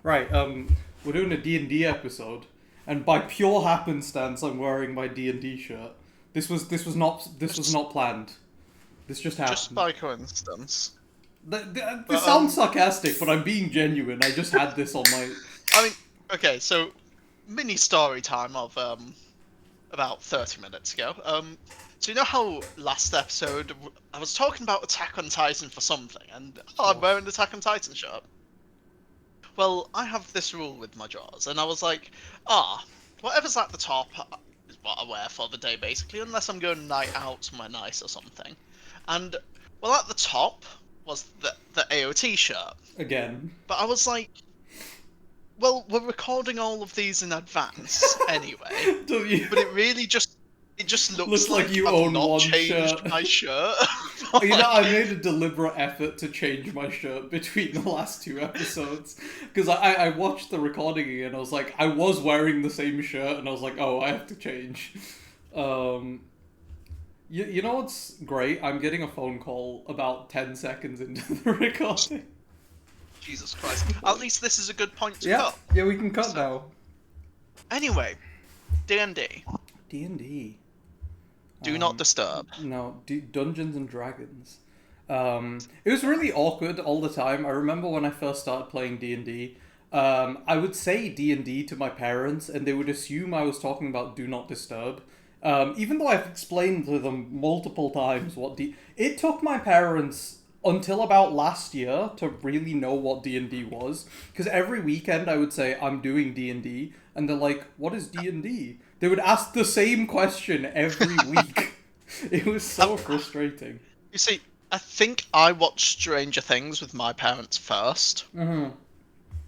Right, we're doing a D&D episode, and by pure happenstance, I'm wearing my D&D shirt. This was not planned. This just Just happened. by coincidence. This But sounds sarcastic, but I'm being genuine. I just had this on my. I mean, okay, so mini story time of about 30 minutes ago. So you know how last episode I was talking about Attack on Titan for something, and Of I'm course. wearing the Attack on Titan shirt. Well, I have this rule with my drawers, and I was like, whatever's at the top is what I wear for the day, basically, unless I'm going night out somewhere nice or something. And well, at the top was the AOT shirt, Again. but I was like, well, we're recording all of these in advance anyway, Don't you? but it just looks Looks like like you I've own not one changed shirt. my shirt. for, You know, I like, made a deliberate effort to change my shirt between the last two episodes because I watched the recording again. I was like, I was wearing the same shirt, and I was like, oh, I have to change. Um, you know what's great? I'm getting a phone call about 10 seconds into the recording. Jesus Christ. At least this is a good point to Yeah, cut. yeah, we can cut So, now. anyway, D&D. D&D. Do not disturb. No, Dungeons and Dragons. It was really awkward all the time. I remember when I first started playing D&D, I would say D&D to my parents, and they would assume I was talking about Do Not Disturb. Even though I've explained to them multiple times what D... It took my parents until about last year to really know what D&D was. Because every weekend I would say, I'm doing D&D, and they're like, what is D&D? They would ask the same question every week. It was Um, so frustrating. you see, I think I watched Stranger Things with my parents first, Mm-hmm.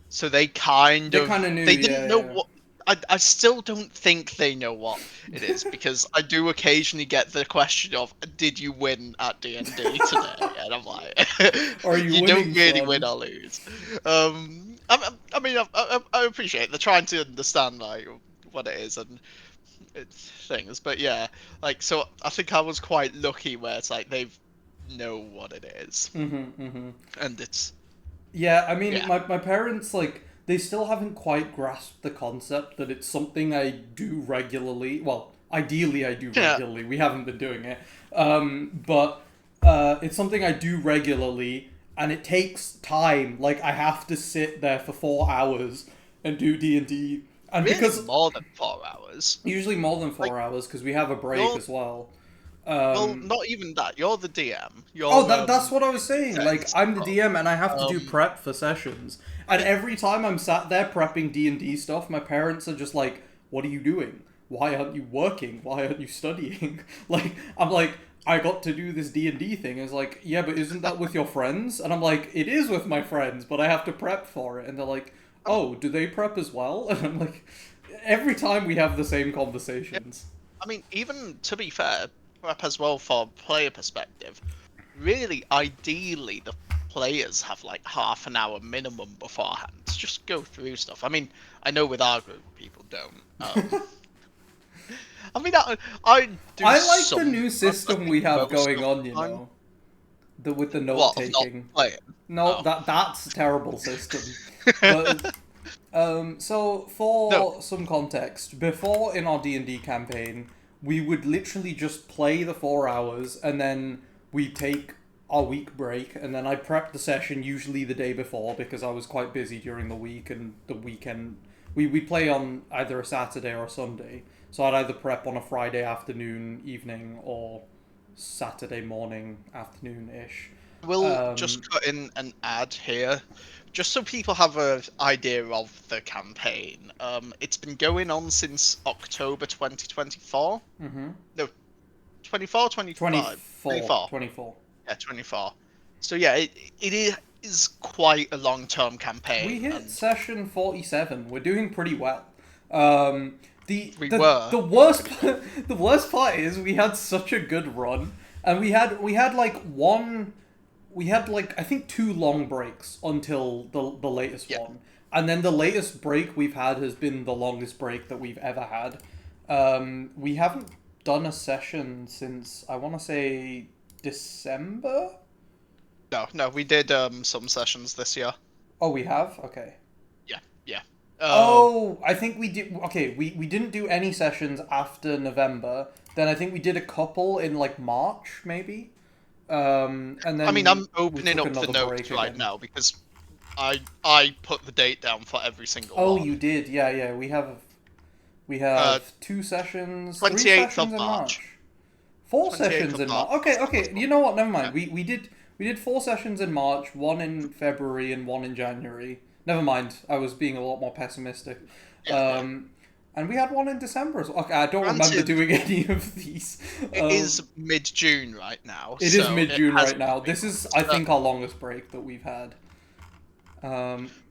so they kind They kind of of knew, they yeah, didn't know yeah. what. I still don't think they know what it is because I do occasionally get the question of, "Did you win at D&D today?" And I'm like, Are you "You don't winning, really win son? or lose." I mean, I appreciate they're trying to understand like what it is and it's things, but yeah, like so I think I was quite lucky where it's like they know what it is, Mm-hmm, mm-hmm. and it's Yeah, I mean, yeah, my parents, like, they still haven't quite grasped the concept that it's something I do regularly. Well, ideally, I do yeah. regularly. We haven't been doing it. But it's something I do regularly, and it takes time. Like, I have to sit there for 4 hours and do D&D. And Really because more than 4 hours. usually more than Like 4 hours, because we have a break you're as well. well, Um, not even that. You're the DM. Oh, You're that's what I was saying. Like, text. I'm the DM and I have to do Um, prep for sessions. And every time I'm sat there prepping D&D stuff, my parents are just like, "What are you doing? Why aren't you working? Why aren't you studying?" Like, I'm like, "I got to do this D&D thing." It's like, "Yeah, but isn't that with your friends?" And I'm like, "It is with my friends, but I have to prep for it." And they're like, um, "Oh, do they prep as well?" And I'm like, every time we have the same yeah, conversations. I mean, even to be fair, prep as well for player perspective. Really, ideally, the players have like half an hour minimum beforehand to just go through stuff. I mean, I know with our group, people don't. I mean, I do I like the some new prep. I system think we have most going of on, the you time. know. With the note What, of not taking. playing? No, Oh. that's a terrible system. But so No, for some context, before in our D&D campaign, we would literally just play the 4 hours and then we take our week break and then I prep the session usually the day before because I was quite busy during the week and the weekend we play on either a Saturday or a Sunday. So I'd either prep on a Friday afternoon, evening, or Saturday morning, afternoon ish. we'll just Um, cut in an ad here, just so people have an idea of the campaign. It's been going on since October 2024. mm-hmm. No, 24, 25, 24. 24. 24. Yeah, 24. So yeah, it is quite a long-term We campaign, hit and session 47. We're doing pretty well. Um, the, we the were the doing worst pretty well. the worst part is we had such a good run, and we had like one we had like I think two long breaks until the latest Yeah, one, and then the latest break we've had has been the longest break that we've ever had. We haven't done a session since I want to say December. no, we did some sessions this year. Oh, we have. Okay. Yeah. Oh, I think we did. Okay, we didn't do any sessions after November. Then I think we did a couple in like March, maybe. And I mean, then I'm we opening took up the another break notes right again. now because I put the date down for every single Oh, one. you did. Yeah, yeah. We Uh, have two sessions, three 28th of sessions in March. March. Four 28th sessions of in March March. Okay, was the okay. last one. You know what? Never Yeah. mind. We did four sessions in March, one in February and one in January. Never mind. I was being a lot more pessimistic. Yeah, yeah. And we had one in December as well. Okay, I don't remember Granted, doing any of these. it is mid-June right now, It is so mid it June has right been now. 3 This is, months. I think, our longest break that we've had.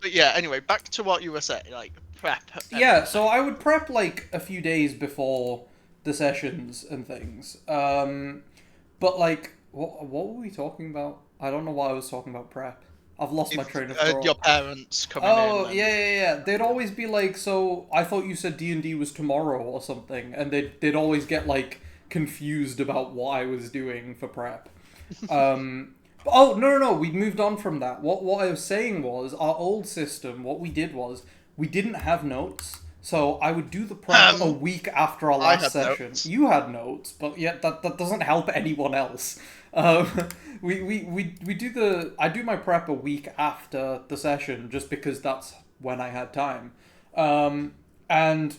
But yeah, anyway, back to what you were saying, like prep. Yeah, Everything. so I would prep like a few days before the sessions and things. But like, what were we talking about? I don't know why I was talking about prep. I've lost my train of Your thought. parents coming in Oh, and yeah, yeah, yeah. They'd always be like, so I thought you said D&D was tomorrow or something, and they'd always get like confused about what I was doing for prep. Oh, no, no, no, we moved on from that. What I was saying was our old system, what we did was we didn't have notes. So I would do the prep a week after our I last had session. notes. You had notes, but yet that doesn't help anyone else. We do the I do my prep a week after the session just because that's when I had time. And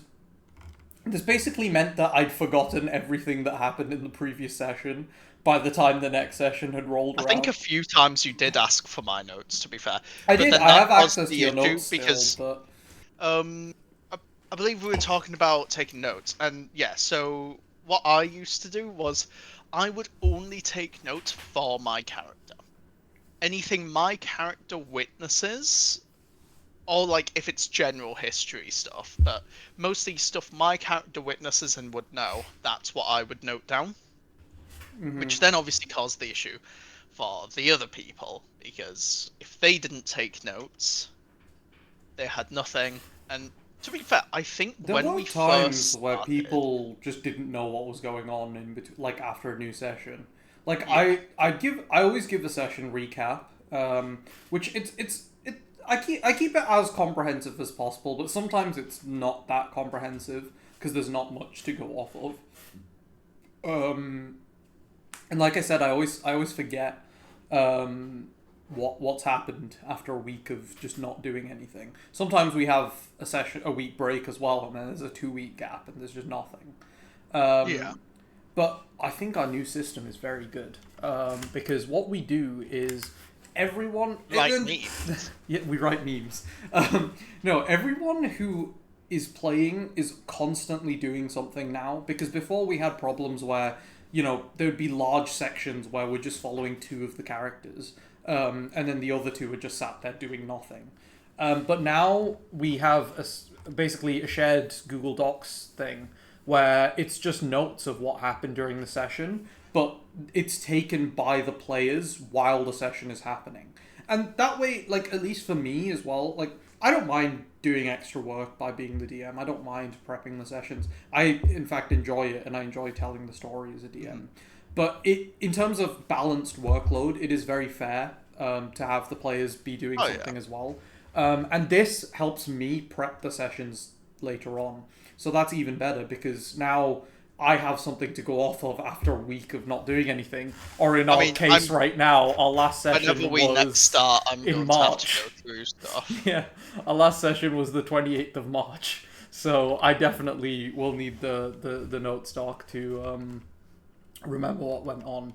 this basically meant that I'd forgotten everything that happened in the previous session by the time the next session had rolled I think a around. few times you did ask for my notes, to be fair, I but did. then I that have was access to the your issue notes still, because but um, I believe we were talking about taking notes, and yeah, so what I used to do was I would only take notes for my character. Anything my character witnesses, or like if it's general history stuff, but mostly stuff my character witnesses and would know, that's what I would note down. Which then obviously caused the issue for the other people, because if they didn't take notes, they had nothing. And to be fair, I think there when were we times first where started, people just didn't know what was going on in between, like after a new session. Like yeah, I always give a session recap, which I keep it as comprehensive as possible, but sometimes it's not that comprehensive because there's not much to go off of. And like I said, I always forget what's happened after a week of just not doing anything. Sometimes we have a week break as well, and then there's a 2 week gap, and there's just nothing. yeah, But I think our new system is very good because what we do is everyone like me. yeah, we write memes. No, everyone who is playing is constantly doing something now because before we had problems where there would be large sections where we're just following two of the characters, and then the other two are just sat there doing nothing. But now we have basically a shared Google Docs thing where it's just notes of what happened during the session, but it's taken by the players while the session is happening. And that way, like, at least for me as well, like, I don't mind doing extra work by being the DM. I don't mind prepping the sessions. I, in fact, enjoy it, and I enjoy telling the story as a DM. But in terms of balanced workload, it is very fair to have the players be doing Oh yeah. something as well. And this helps me prep the sessions later on. So that's even better because now I have something to go off of after a week of not doing anything. Or in I our mean, case right now, our last whenever session we next was start, I'm in going to have to go March. through stuff. Yeah, our last session was the 28th of March. So I definitely will need the note stock to remember what went on.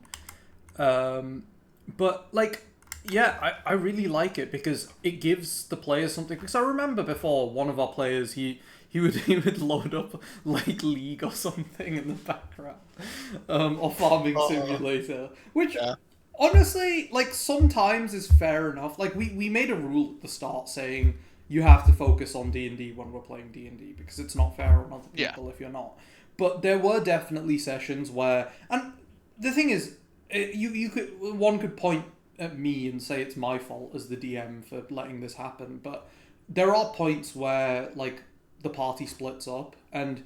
But like, yeah, I really like it because it gives the players something. Because I remember before one of our players he would load up like League or something in the background, or Farming Simulator, which Yeah. honestly, like sometimes is fair enough. Like we made a rule at the start saying you have to focus on D&D when we're playing D&D because it's not fair on other Yeah. people if you're not. But there were definitely sessions where, and the thing is, you could one could point at me and say it's my fault as the DM for letting this happen, but there are points where like the party splits up and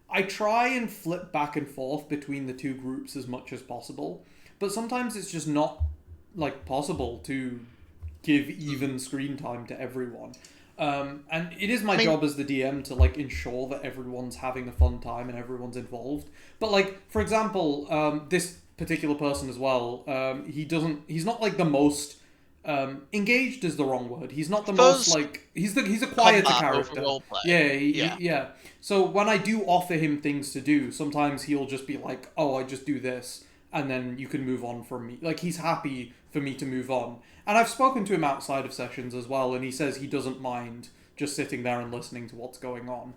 I try and flip back and forth between the two groups as much as possible, but sometimes it's just not like possible to give even screen time to everyone. And it is my I mean, job as the DM to like ensure that everyone's having a fun time and everyone's involved. But like, for example, this particular person as well, he's not like the most engaged is the wrong word. He's not the most first like he's a quieter combat over character. roleplay. Yeah, Yeah. yeah. So when I do offer him things to do, sometimes he'll just be like, "Oh, I just do this," and then you can move on from me. Like he's happy for me to move on. And I've spoken to him outside of sessions as well, and he says he doesn't mind just sitting there and listening to what's going on,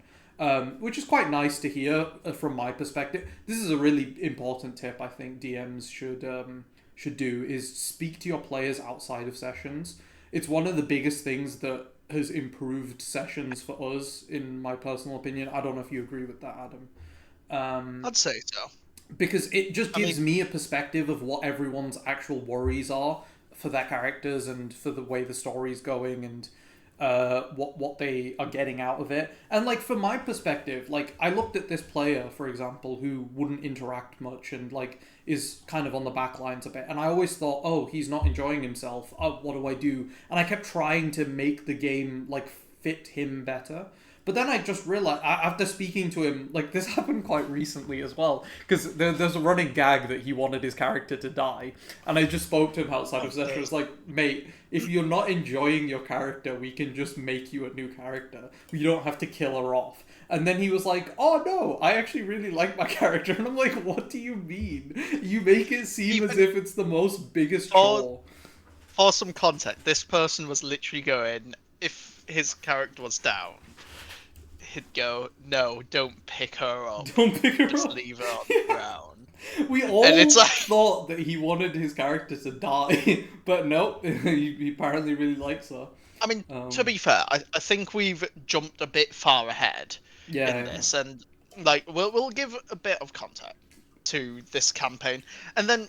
which is quite nice to hear from my perspective. This is a really important tip I think DMs should do is speak to your players outside of sessions. It's one of the biggest things that has improved sessions for us, in my personal opinion. I don't know if you agree with that, Adam. I'd say so. Because it just I gives mean, me a perspective of what everyone's actual worries are for their characters and for the way the story's going and what they are getting out of it. And like from my perspective, like I looked at this player, for example, who wouldn't interact much and like is kind of on the back lines a bit, and I always thought, oh, he's not enjoying himself. Oh, what do I do? And I kept trying to make the game like fit him better. But then I just realized, after speaking to him, like this happened quite recently as well, because there's a running gag that he wanted his character to die, and I just spoke to him outside of session. I was like, mate, if you're not enjoying your character, we can just make you a new character. You don't have to kill her off. And then he was like, oh no, I actually really like my character. And I'm like, what do you mean? You make it seem as if it's the most biggest for, troll. for some context, this person was literally going, if his character was down, he'd go, no, don't pick her up. Don't pick her Just up. leave her on the ground. We all And it's like, thought that he wanted his character to die, but nope, he apparently really likes her. I mean, to be fair, I think we've jumped a bit far ahead Yeah, in this, and like we'll give a bit of context to this campaign, and then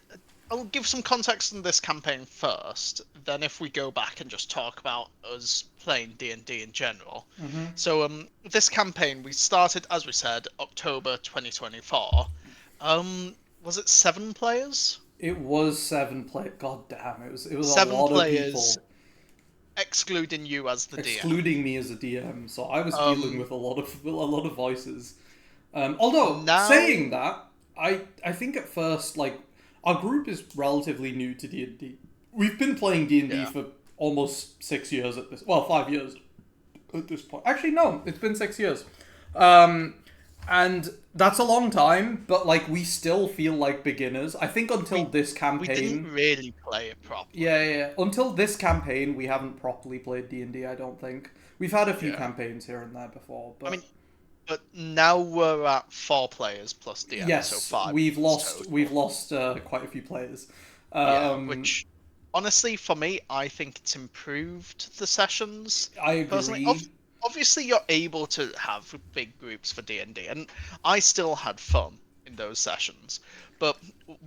I'll give some context on this campaign first. Then, if we go back and just talk about us playing D&D in general. So, this campaign we started, as we said, October 2024. Was it 7 players? it was 7 play. God damn, it was a 7 lot of players, people, excluding you as the DM. excluding me as a DM. So I was dealing with a lot of voices. Although Now, saying that, I think at first like our group is relatively new to D&D. We've been playing D&D Yeah. for almost 6 years at this. Well, 5 years at this point. Actually, no, it's been 6 years. And that's a long time, but like we still feel like beginners. I think until this we campaign. didn't really play it properly. Yeah. Until this campaign, we haven't properly played D&D. I don't think we've had a few Yeah. campaigns here and there before. But I mean, but now we're at 4 players plus DM, yes, so 5. we've lost total. quite a few players. Yeah, which honestly, for me, I think it's improved the sessions. I Personally, agree. obviously you're able to have big groups for D&D, and I still had fun in those sessions. But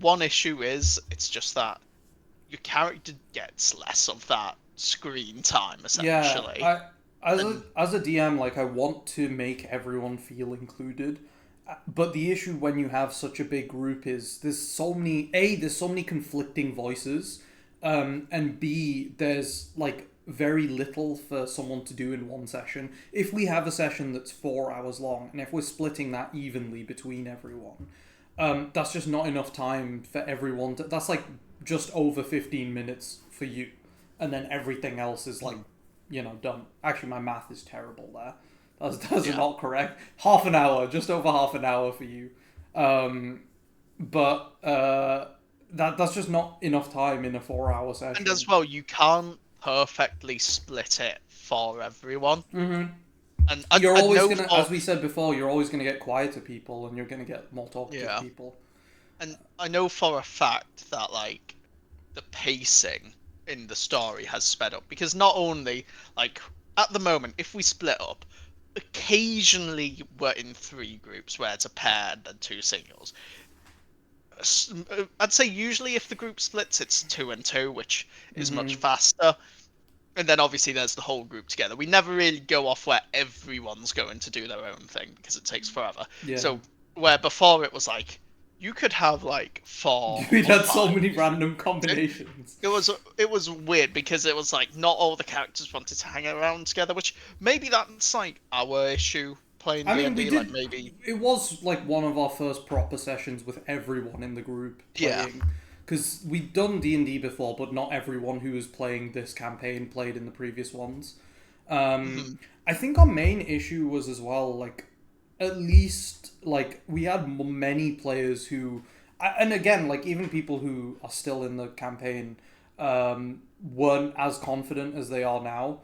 one issue is, it's just that your character gets less of that screen time, essentially. Yeah, as a DM, like I want to make everyone feel included, but the issue when you have such a big group is there's so many conflicting voices, and B, there's like very little for someone to do in one session. If we have a session that's 4 hours long, and if we're splitting that evenly between everyone, that's just not enough time for everyone to. That's like just over 15 minutes for you, and then everything else is like, done. Actually, my math is terrible there. That's Yeah. not correct. Half an hour, just over half an hour for you. But that's just not enough time in a 4 hour session. And as well, you can't perfectly split it for everyone. And You're I always know gonna, for- as we said before, you're always gonna get quieter people, and you're gonna get more talkative Yeah. people. And I know for a fact that like the pacing in the story has sped up, because not only like at the moment, if we split up, occasionally we're in 3 groups where it's a pair and then 2 singles. I'd say usually if the group splits, it's 2 and 2, which is much faster. And then obviously there's the whole group together. We never really go off where everyone's going to do their own thing because it takes forever. Yeah. So where before it was like you could have like 4 We'd or had so 5. many random combinations. It was weird because it was like not all the characters wanted to hang around together, which maybe that's like our issue playing I D mean, and we D. Like did. maybe, It was like one of our first proper sessions with everyone in the group yeah, playing, because we'd done D&D before, but not everyone who was playing this campaign played in the previous ones. mhm, I think our main issue was as well, like, at least like we had many players who, and again, like even people who are still in the campaign, weren't as confident as they are now.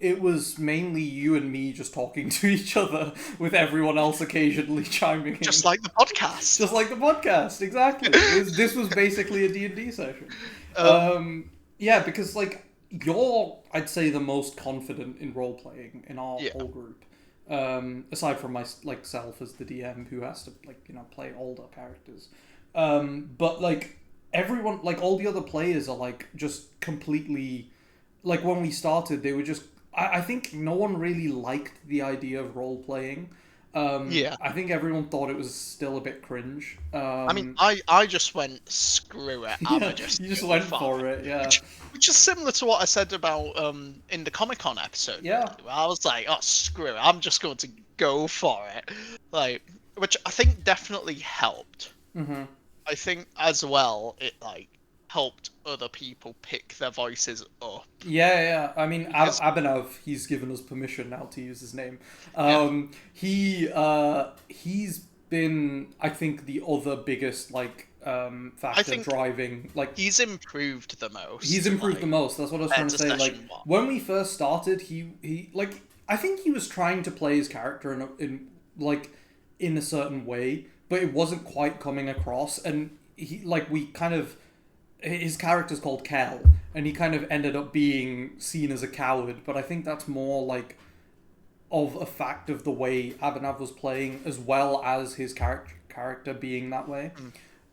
It was mainly you and me just talking to each other, with everyone else occasionally chiming in, just like the podcast. just like the podcast. Exactly. This was basically a D&D session. um, Yeah, because like you're, I'd say, the most confident in role playing in our yeah, whole group. Aside from my like self as the DM who has to like play older characters. But like everyone, like all the other players are like just completely, like when we started they were just, I think no one really liked the idea of role playing. yeah. I think everyone thought it was still a bit cringe. I mean, I just went screw it. I'ma Yeah, just you just go went for for it. it. Yeah, Which is similar to what I said about in the Comic Con episode. Really, yeah. where I was like, oh screw it, I'm just going to go for it. Like, which I think definitely helped. Mm-hmm. I think as well it like helped other people pick their voices up Yeah. I mean, because Abhinav, he's given us permission now to use his name. yeah, He's been, I think, the other biggest like I factor think driving like. he's improved the He's most. improved the Like most. That's what I was trying compared to to say. Like session 1. when we first started, he like, I think he was trying to play his character in like in a certain way, but it wasn't quite coming across. And he, like, we kind of, his character's called Kel, and he kind of ended up being seen as a coward. But I think that's more like of a fact of the way Abhinav was playing, as well as his character being that way.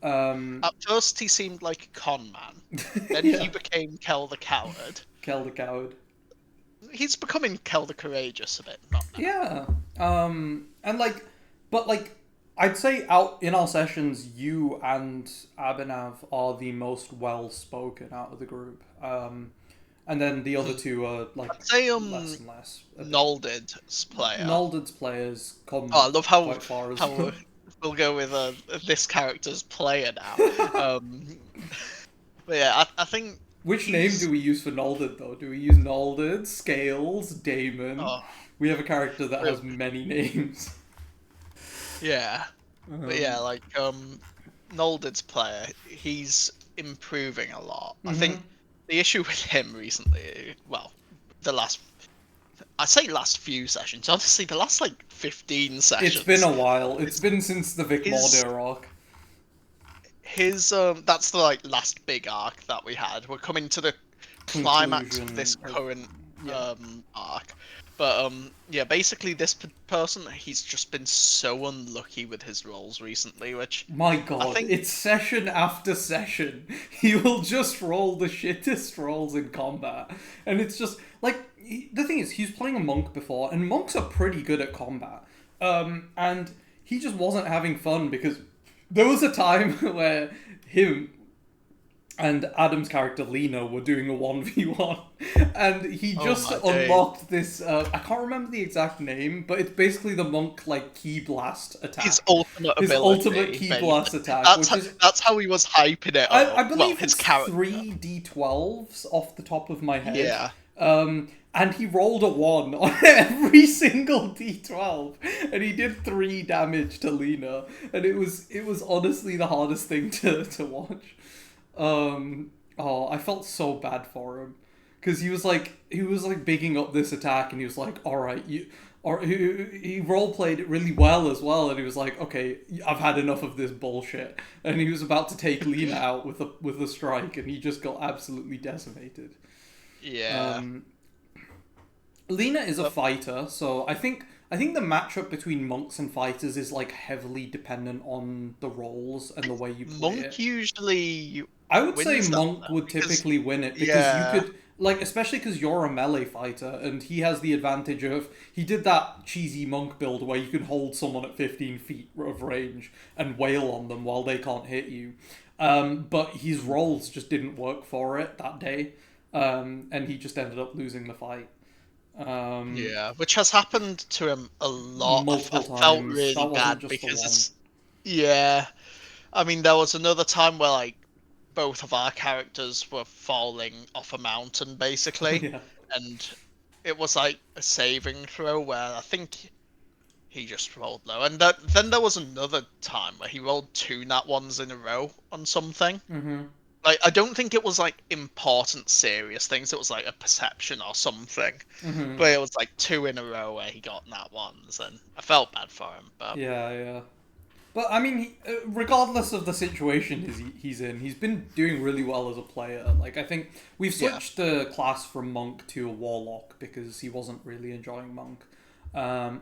At first he seemed like a con man, then Yeah, he became Kel the coward. Kel the coward. He's becoming Kel the courageous a bit, not now. Yeah. And like, but like, I'd say out in our sessions, you and Abhinav are the most well spoken out of the group. And then the other two are like I'd say less and less. Noldid's player. Nolded's players come Oh, I love how quite far as how well. we'll go with this character's player now. But yeah, I think Which name he's do we use for Nolded though? Do we use Nolded, Scales, Damon? oh We have a character that has Really? many names. yeah, but yeah, like Noldid's player, he's improving a lot. I think the issue with him recently, well, the last I say last few sessions, honestly, the last like 15 sessions. It's been a while. It's been since the Vic his Mordir arc. his that's the like last big arc that we had. We're coming to the climax of this Conclusion of- current yeah. arc. But yeah, basically this person, he's just been so unlucky with his rolls recently, which My I god, think it's session after session. He will just roll the shittest rolls in combat. And it's just, like, the thing is, he's playing a monk before, and monks are pretty good at combat. And he just wasn't having fun because there was a time where him and Adam's character Lena were doing a 1v1, and he just my days. unlocked this, I can't remember the exact name, but it's basically the monk, like, Ki Blast attack. his ultimate His ability, ultimate Ki basically. Blast attack, That's which is, that's how he was hyping it up. I Well, believe his it's character. 3d12s off the top of my head. Yeah. And he rolled a 1 on every single d12, and he did 3 damage to Lena, and it was honestly the hardest thing to watch. I felt so bad for him, because he was like bigging up this attack, and he was like, all right, he role played it really well as well, and he was like, okay, I've had enough of this bullshit, and he was about to take Lena out with a strike, and he just got absolutely decimated. Yeah. Lena is a fighter, so I think the matchup between monks and fighters is like heavily dependent on the roles and the way you play Monk it. usually I would say wins that, monk though, would because- typically win it because yeah. you could. like, especially because you're a melee fighter, and he has the advantage of he did that cheesy monk build where you can hold someone at 15 feet of range and wail on them while they can't hit you. But his rolls just didn't work for it that day, and he just ended up losing the fight. Yeah, which has happened to him a lot. I Multiple felt times. really That wasn't bad just the because one. yeah. I mean, there was another time where like both of our characters were falling off a mountain basically, Yeah. and it was like a saving throw where I think he just rolled low, and then there was another time where he rolled two nat ones in a row on something. Mm-hmm. Like I don't think it was like important, serious things. It was like a perception or something. Mm-hmm. But it was like two in a row where he got nat ones, and I felt bad for him. But Yeah, yeah. But I mean, regardless of the situation he's in, he's been doing really well as a player. Like I think we've yeah, switched the class from monk to a warlock because he wasn't really enjoying monk.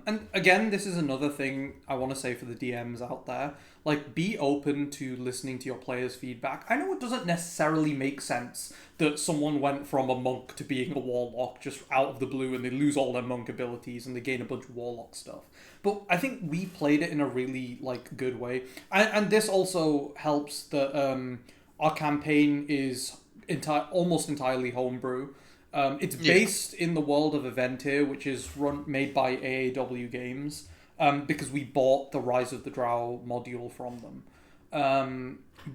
And again, this is another thing I want to say for the DMs out there. Like, be open to listening to your players' feedback. I know it doesn't necessarily make sense that someone went from a monk to being a warlock just out of the blue and they lose all their monk abilities and they gain a bunch of warlock stuff. But I think we played it in a really, like, good way. And this also helps that our campaign is almost entirely homebrew. It's yeah. based in the world of Eventir, which is made by AAW Games, because we bought the Rise of the Drow module from them.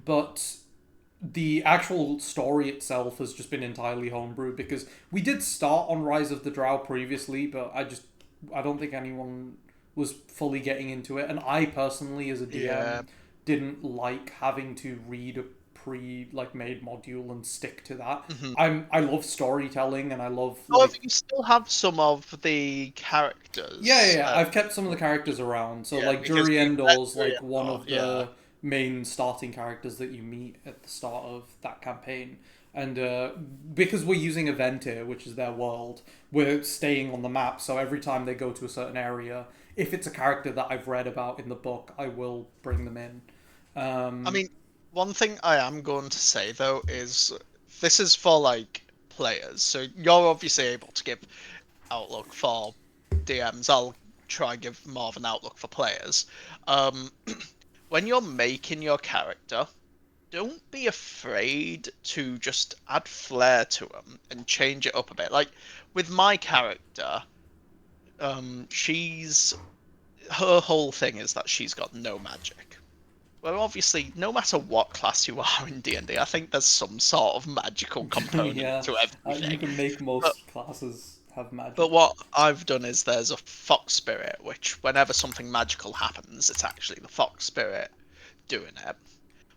But the actual story itself has just been entirely homebrew because we did start on Rise of the Drow previously, but I don't think anyone was fully getting into it, and I personally, as a DM, Yeah. didn't like having to read a made module and stick to that. hmm I love storytelling and I love However, like you still have some of the yeah, yeah, characters. yeah. I've kept some of the characters around. So Yeah, like because Jury you met Endor's like one Duriandor. of Yeah. the main starting characters that you meet at the start of that campaign. And because we're using Eventir, which is their world, we're staying on the map. So every time they go to a certain area, if it's a character that I've read about in the book, I will bring them in. I Um, mean, one thing I am going to say though is this is for like players. So you're obviously able to give outlook for DMs. I'll try and give more of an outlook for players. Um, when you're making your character, don't be afraid to just add flair to them and change it up a bit. Like with my character, she's her whole thing is that she's got no magic. Well, obviously, no matter what class you are in D&D, I think there's some sort of magical component yeah, to you everything. can make But most classes have but magic. what I've done is there's a fox spirit, which whenever something magical happens, it's actually the fox spirit doing it,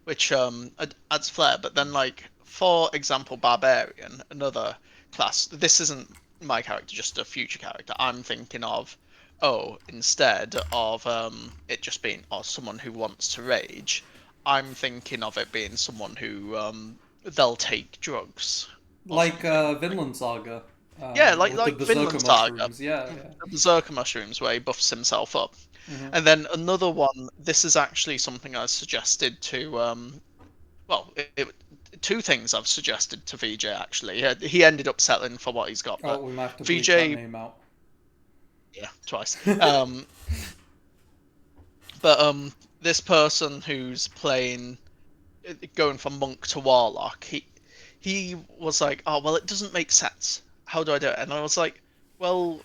which adds flair. But then, like for example, barbarian, another class. This isn't my character, just a future character. I'm thinking of, oh, instead of it just being or someone who wants to rage, I'm thinking of it being someone who they'll take drugs or Like something. Vinland Saga, Yeah, with the like berserker Vinland Saga, mushrooms. Yeah, yeah. the Berserker mushrooms, where he buffs himself up. Hmm. And then another one. This is actually something I suggested to well, two things I've suggested to VJ actually. He ended up settling for what he's got, Oh, but we might have to bleep that VJ, name out. yeah, twice. But this person who's playing, going from monk to warlock, he was like, oh well, it doesn't make sense. How do I do it? And I was like, well,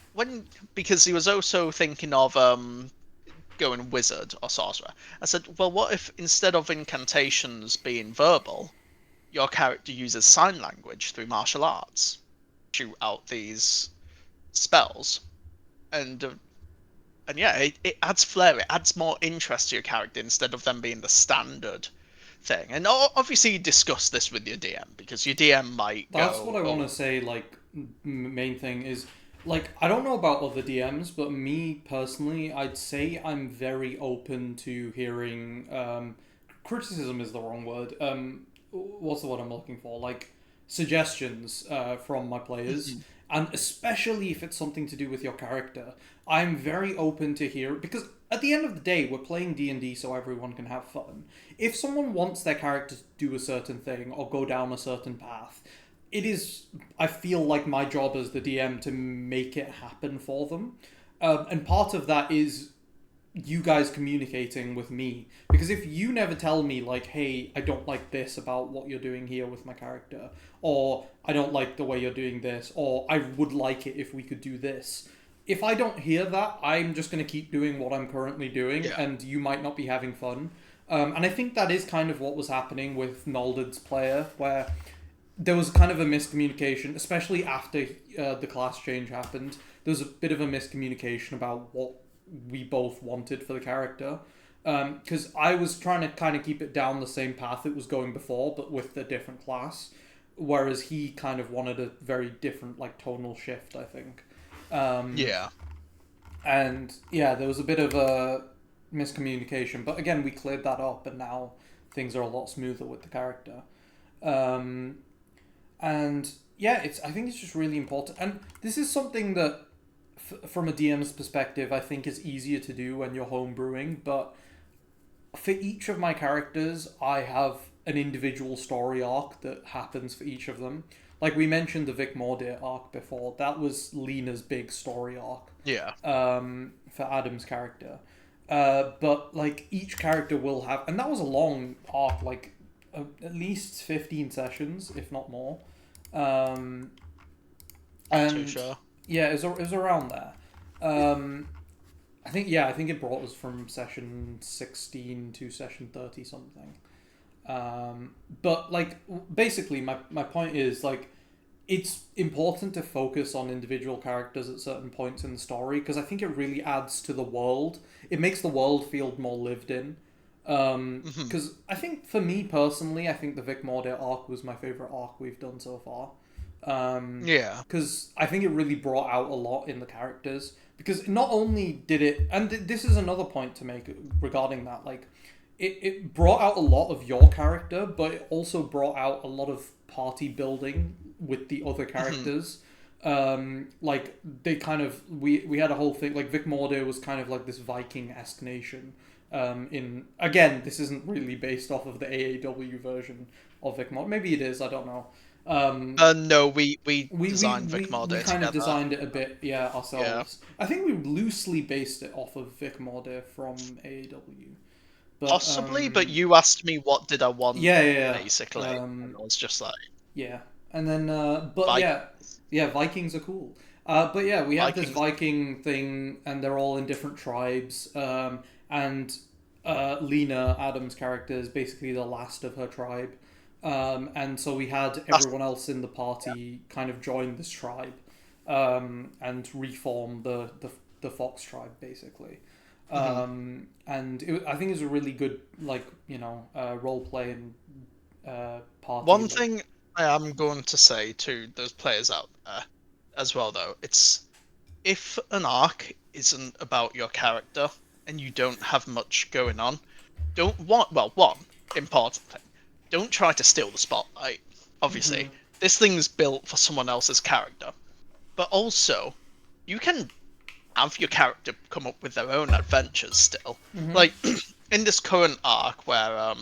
because he was also thinking of going wizard or sorcerer. I said, well, what if instead of incantations being verbal, your character uses sign language through martial arts, shoot out these spells, and yeah, it adds flair, it adds more interest to your character instead of them being the standard thing. And obviously, you discuss this with your DM because your DM might That's what go, I want to "Oh, say. Like, main thing is, like, I don't know about other DMs, but me personally, I'd say I'm very open to hearing. Criticism is the wrong word. What's the word I'm looking for? Like, suggestions from my players, mhm, and especially if it's something to do with your character. I'm very open to hear because at the end of the day, we're playing D&D so everyone can have fun. If someone wants their character to do a certain thing or go down a certain path, it is, I feel like my job as the DM to make it happen for them. And part of that is you guys communicating with me, because if you never tell me like, hey, I don't like this about what you're doing here with my character, or I don't like the way you're doing this, or I would like it if we could do this, if I don't hear that, I'm just going to keep doing what I'm currently doing, Yeah. and you might not be having fun. And I think that is kind of what was happening with Nolded's player, where there was kind of a miscommunication, especially after the class change happened. There was a bit of a miscommunication about what we both wanted for the character. Because I was trying to kind of keep it down the same path it was going before, but with a different class. Whereas he kind of wanted a very different, like, tonal shift, I think. Yeah. And yeah, there was a bit of a miscommunication, but again, we cleared that up, and now things are a lot smoother with the character. Um, and yeah, it's I think it's just really important, and this is something that, from a DM's perspective, I think is easier to do when you're homebrewing. But for each of my characters, I have an individual story arc that happens for each of them. Like we mentioned the Vic Mordir arc before, that was Lena's big story arc Yeah. for Adam's character. But like each character will have, and that was a long arc, like at least 15 sessions, if not more. Um, Not too and sure. yeah, it was around there. Um, I think it brought us from session 16 to session 30 something. But like basically, my point is like it's important to focus on individual characters at certain points in the story, because I think it really adds to the world. It makes the world feel more lived in. Hmm. Because I think for me personally, I think the Vic Mordir arc was my favorite arc we've done so far. Yeah. Because I think it really brought out a lot in the characters. Because not only did it, and this is another point to make regarding that, like it brought out a lot of your character, but it also brought out a lot of party building with the other Hmm. characters. Like they kind of we had a whole thing like Vic Mordir was kind of like this Viking-esque nation. In again, this isn't really based off of the AAW version of Vic Mordir. Maybe it is. I don't know. Um, No, we designed Vic we Mordir kind of together. designed it a bit, yeah, Yeah. ourselves. I think we loosely based it off of Vic Mordir from AAW. But Possibly, but you asked me what did I want, yeah, yeah, basically, and I was just like, yeah. And then, but yeah, Vikings. yeah, Vikings are cool. But yeah, we have this Vikings. Viking thing, and they're all in different tribes. And Lena, Adam's character, is basically the last of her tribe. And so we had That's everyone else in the party kind of join this tribe, and reform the Fox tribe, basically. mhm. And I think it's a really good, like, role play and party. One Like, thing I am going to say to those players out there as well, though, it's if an arc isn't about your character and you don't have much going on, don't want well, one important thing, don't try to steal the spotlight. Obviously, mhm, this thing's built for someone else's character, but also you can have your character come up with their own adventures still. mhm. Like in this current arc where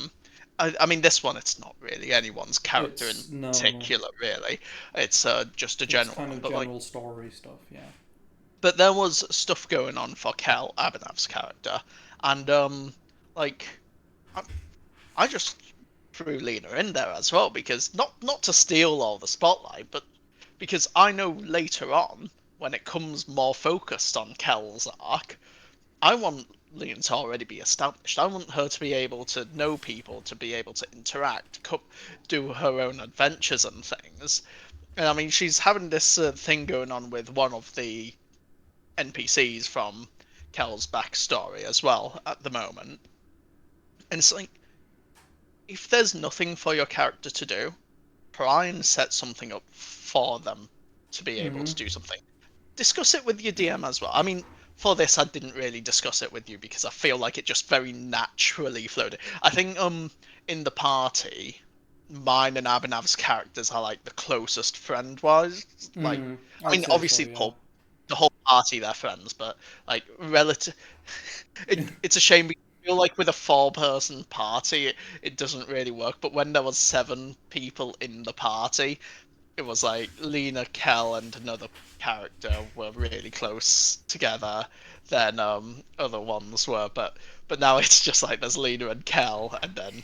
I mean this one it's not really anyone's character in It's no, particular really. It's just a it's general kind one. of But like general story stuff. Yeah. there was stuff going on for Kel Abinav's character and like I, I just threw Lena in there as well because not to steal all the spotlight, but because I know later on when it comes more focused on Kel's arc, I want Leon to already be established. I want her to be able to know people, to be able to interact, do her own adventures and things. And I mean, she's having this thing going on with one of the NPCs from Kel's backstory as well at the moment. And it's like, if there's nothing for your character to do, try and set something up for them to be able to Mhm. do something. Discuss it with your DM as well. I mean, for this, I didn't really discuss it with you because I feel like it just very naturally flowed. I think in the party, mine and Abinav's characters are like the closest friend wise. Like, Mhm. I I'd mean, say so. obviously Yeah. the whole party they're friends, but like relative, it's a shame because I feel like with a four-person party, it doesn't really work. But when there was seven people in the party, it was like Lena, Kel, and another character were really close together than other ones were. But now it's just like there's Lena and Kel, and then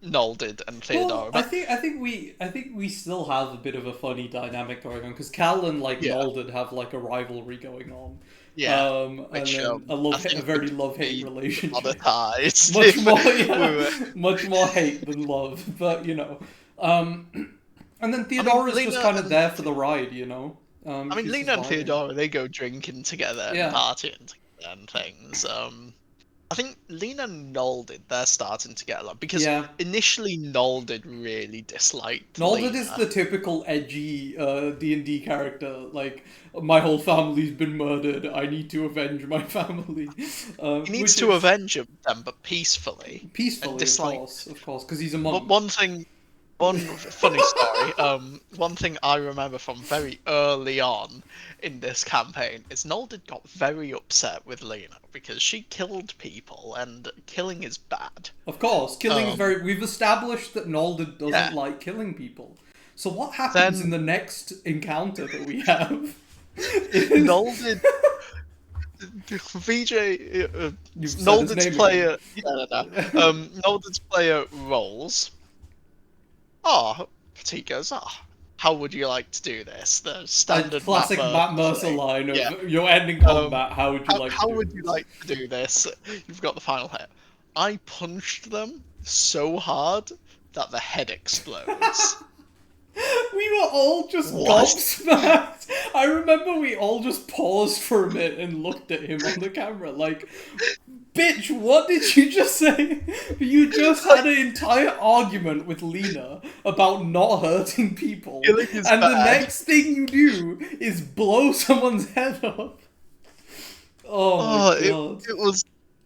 Nolded and Well, Theodora. I But think I think we still have a bit of a funny dynamic going on because Cal and like yeah, Nolded have like a rivalry going on, yeah, and which then I a think very would love hate be relationship. monetized Much if more, we yeah, were. much more hate than love, but and then I mean, Theodora's just Lena kind of and there for the ride, you know. I mean, She's Lena and surviving. Theodora, they go drinking together and Yeah, partying together and things. I think Lena and Nolded, they're starting to get along because yeah. initially Nolded really disliked Nolded is Lena. the typical edgy D&D character. Like, my whole family's been murdered. I need to avenge my family, He needs which to is avenge them, but peacefully, and peacefully, dislikes. of course, because he's a But monk. one thing, one funny story. One thing I remember from very early on in this campaign is Nolded got very upset with Lena because she killed people, and killing is bad. Of course, killing is Um, very. We've established that Nolded yeah. doesn't like killing people. So what happens in Then the next encounter that we have? Is Nolded VJ you've said his Nolded's name again? player Nolded's player rolls. Oh, he goes, how would you like to do this? The A standard Matt classic Mercer Matt Mercer thing. line Yeah. of "You're ending Um, combat. How would you like to how do would you this?" like to do this? You've got the final hit. I punched them so hard that the head explodes. We were all just What? gobsmacked. I remember we all just paused for a minute and looked at him on the camera like, bitch, what did you just say? You just had an entire argument with Lena about not hurting people, Killing is and the bad. next thing you do is blow someone's head off. Oh my Oh, god. it was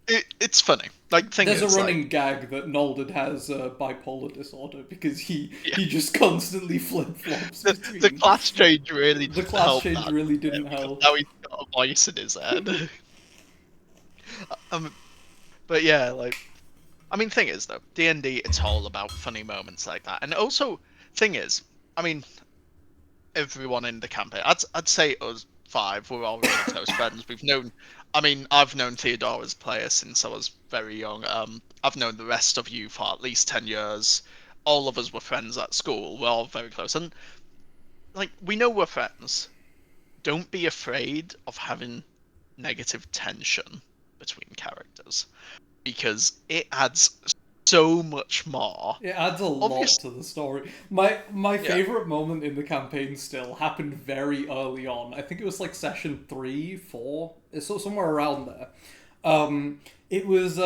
it's funny. Like thing There's a is like running gag that Nolded has bipolar disorder because yeah, he just constantly flip flops the between. class change really The didn't class help change that really bit, didn't because help. now he's got a voice in his head. um, but yeah, like I mean, thing is though, D&D it's all about funny moments like that, and also thing is, I mean, everyone in the campaign, I'd say us five, we're all really close friends. We've known, I mean, I've known Theodora's player since I was very young. I've known the rest of you for at least 10 years. All of us were friends at school. We're all very close, and like we know we're friends. Don't be afraid of having negative tension between characters because it adds so much more. It adds a lot Obviously, to the story. My yeah. favorite moment in the campaign still happened very early on. I think it was like session 3, 4, so somewhere around there. It was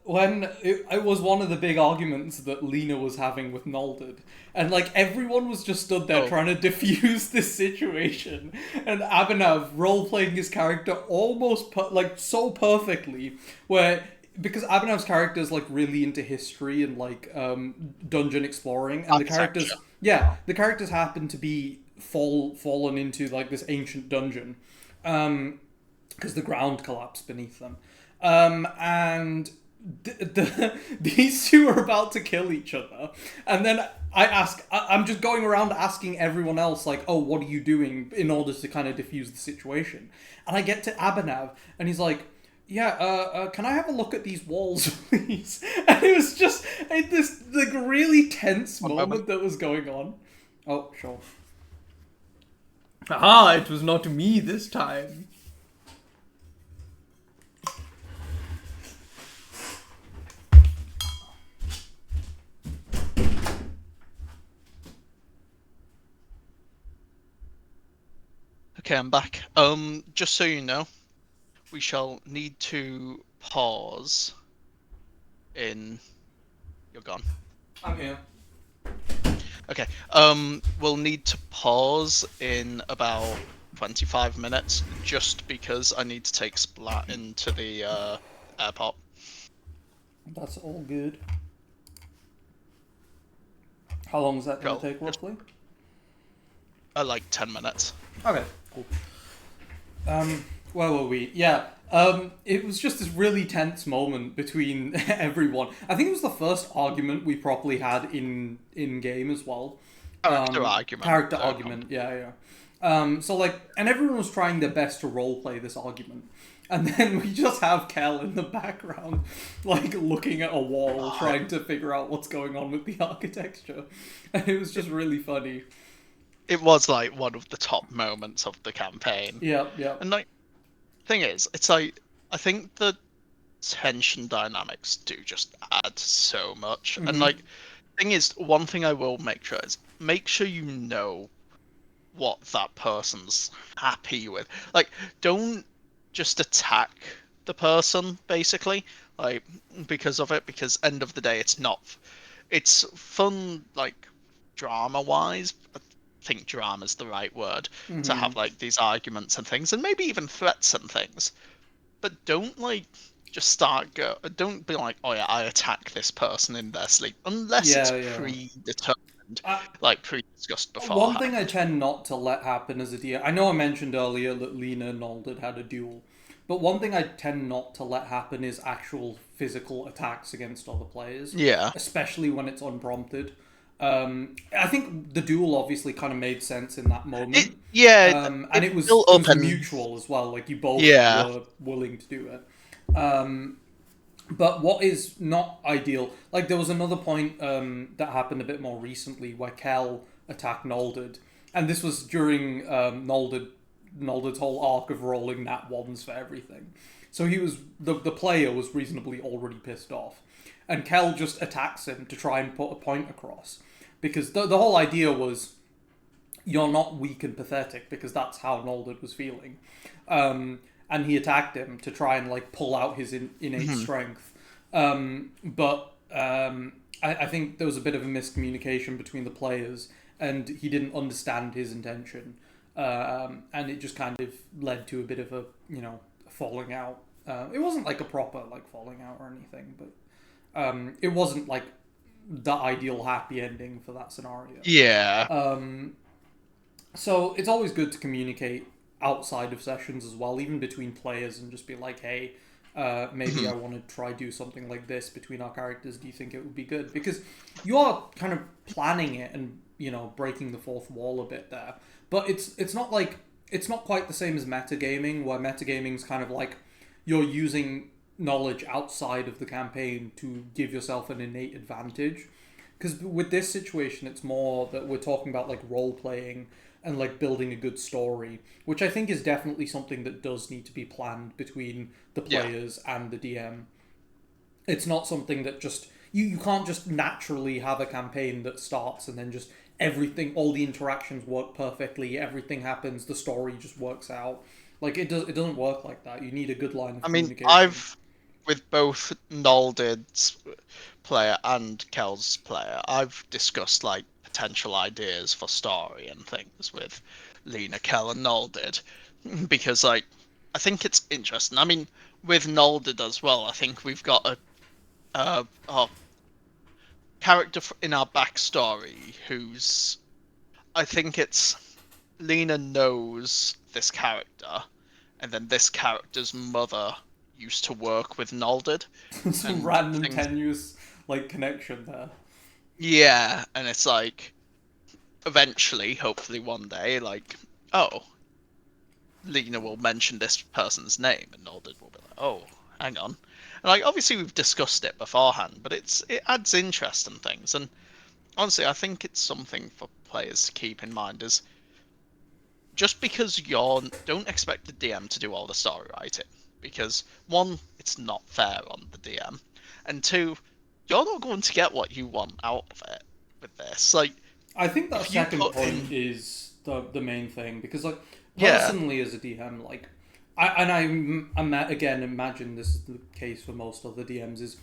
when it was one of the big arguments that Lena was having with Nolded, and like everyone was just stood there Oh, trying to diffuse this situation, and Abhinav role playing his character almost like so perfectly, where because Abhinav's character is like really into history and like dungeon exploring, and the characters, architecture. the characters happen to be fallen into like this ancient dungeon, because the ground collapsed beneath them, and these two are about to kill each other, and then I'm just going around asking everyone else like, oh, what are you doing in order to kind of diffuse the situation, and I get to Abhinav, and he's like, yeah, can I have a look at these walls, please? And it was just this like really tense One moment. moment that was going on. Oh, sure. Aha, it was not me this time. Okay, I'm back. Just so you know, we shall need to pause in. You're gone. I'm here. Okay. We'll need to pause in about 25 minutes just because I need to take Splat into the airport. That's all good. How long is that going Cool. to take, roughly? Like 10 minutes. Okay, cool. Where were we? Yeah. It was just this really tense moment between everyone. I think it was the first argument we properly had in game as well. Character argument. Character argument, yeah. So like, and everyone was trying their best to roleplay this argument. And then we just have Kel in the background, like, looking at a wall, trying to figure out what's going on with the architecture. And it was just really funny. It was, like, one of the top moments of the campaign. Yeah. And, like, thing is, it's like, I think the tension dynamics do just add so much. And, like, thing is, one thing I will make sure is, make sure you know what that person's happy with. Like, don't just attack the person, basically, like, because of it, because end of the day, it's fun, like, drama-wise. I think drama's the right word, to have, like, these arguments and things, and maybe even threats and things. But don't, like, just don't be like, oh yeah, I attack this person in their sleep, unless it's predetermined, like pre-discussed before. One thing I tend not to let happen as a DM, I know I mentioned earlier that Lena and Nolded had a duel, but one thing I tend not to let happen is actual physical attacks against other players. Yeah. Especially when it's unprompted. I think the duel obviously kind of made sense in that moment. And it was mutual as well. Like, you both were willing to do it. But what is not ideal, like, there was another point that happened a bit more recently where Kel attacked Nolded, and this was during Nolded's whole arc of rolling nat ones for everything. So he was the player was reasonably already pissed off, and Kel just attacks him to try and put a point across, because the whole idea was, you're not weak and pathetic, because that's how Nolded was feeling. And he attacked him to try and, like, pull out his innate strength. But I think there was a bit of a miscommunication between the players, and he didn't understand his intention. And it just kind of led to a bit of a, falling out. It wasn't, like, a proper, like, falling out or anything, but it wasn't, like, the ideal happy ending for that scenario. Yeah. So it's always good to communicate outside of sessions as well, even between players, and just be like, hey, maybe I want to try do something like this between our characters. Do you think it would be good? Because you are kind of planning it and, breaking the fourth wall a bit there. But it's not quite the same as metagaming, where metagaming's kind of like you're using knowledge outside of the campaign to give yourself an innate advantage. Because with this situation, it's more that we're talking about, like, role-playing and, like, building a good story, which I think is definitely something that does need to be planned between the players and the DM. It's not something that just... You can't just naturally have a campaign that starts and then just everything, all the interactions work perfectly, everything happens, the story just works out. Like, it doesn't work like that. You need a good line of communication. With both Nolded's player and Kel's player, I've discussed, like, potential ideas for story and things with Lena, Kel, and Nolded, because, like, I think it's interesting. I mean, with Nolded as well, I think we've got a character in our backstory who's, I think it's Lena knows this character, and then this character's mother used to work with Nolded. Some random tenuous, like, connection there. Yeah, and it's like, eventually, hopefully one day, like, oh, Lena will mention this person's name, and Nolded will be like, oh, hang on. And, like, obviously we've discussed it beforehand, but it adds interest and things. And honestly, I think it's something for players to keep in mind is, just because don't expect the DM to do all the story writing, because one, it's not fair on the DM, and two, you're not going to get what you want out of it with this. Like, I think that second point is the main thing, because, like, personally as a DM, like, I again imagine this is the case for most other DMs, is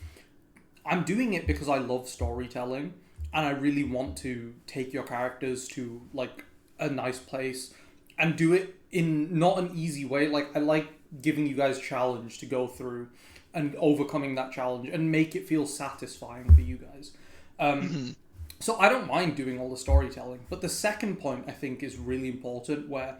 I'm doing it because I love storytelling, and I really want to take your characters to, like, a nice place, and do it in not an easy way. Like, I like giving you guys challenge to go through, and overcoming that challenge, and make it feel satisfying for you guys. So I don't mind doing all the storytelling, but the second point I think is really important, where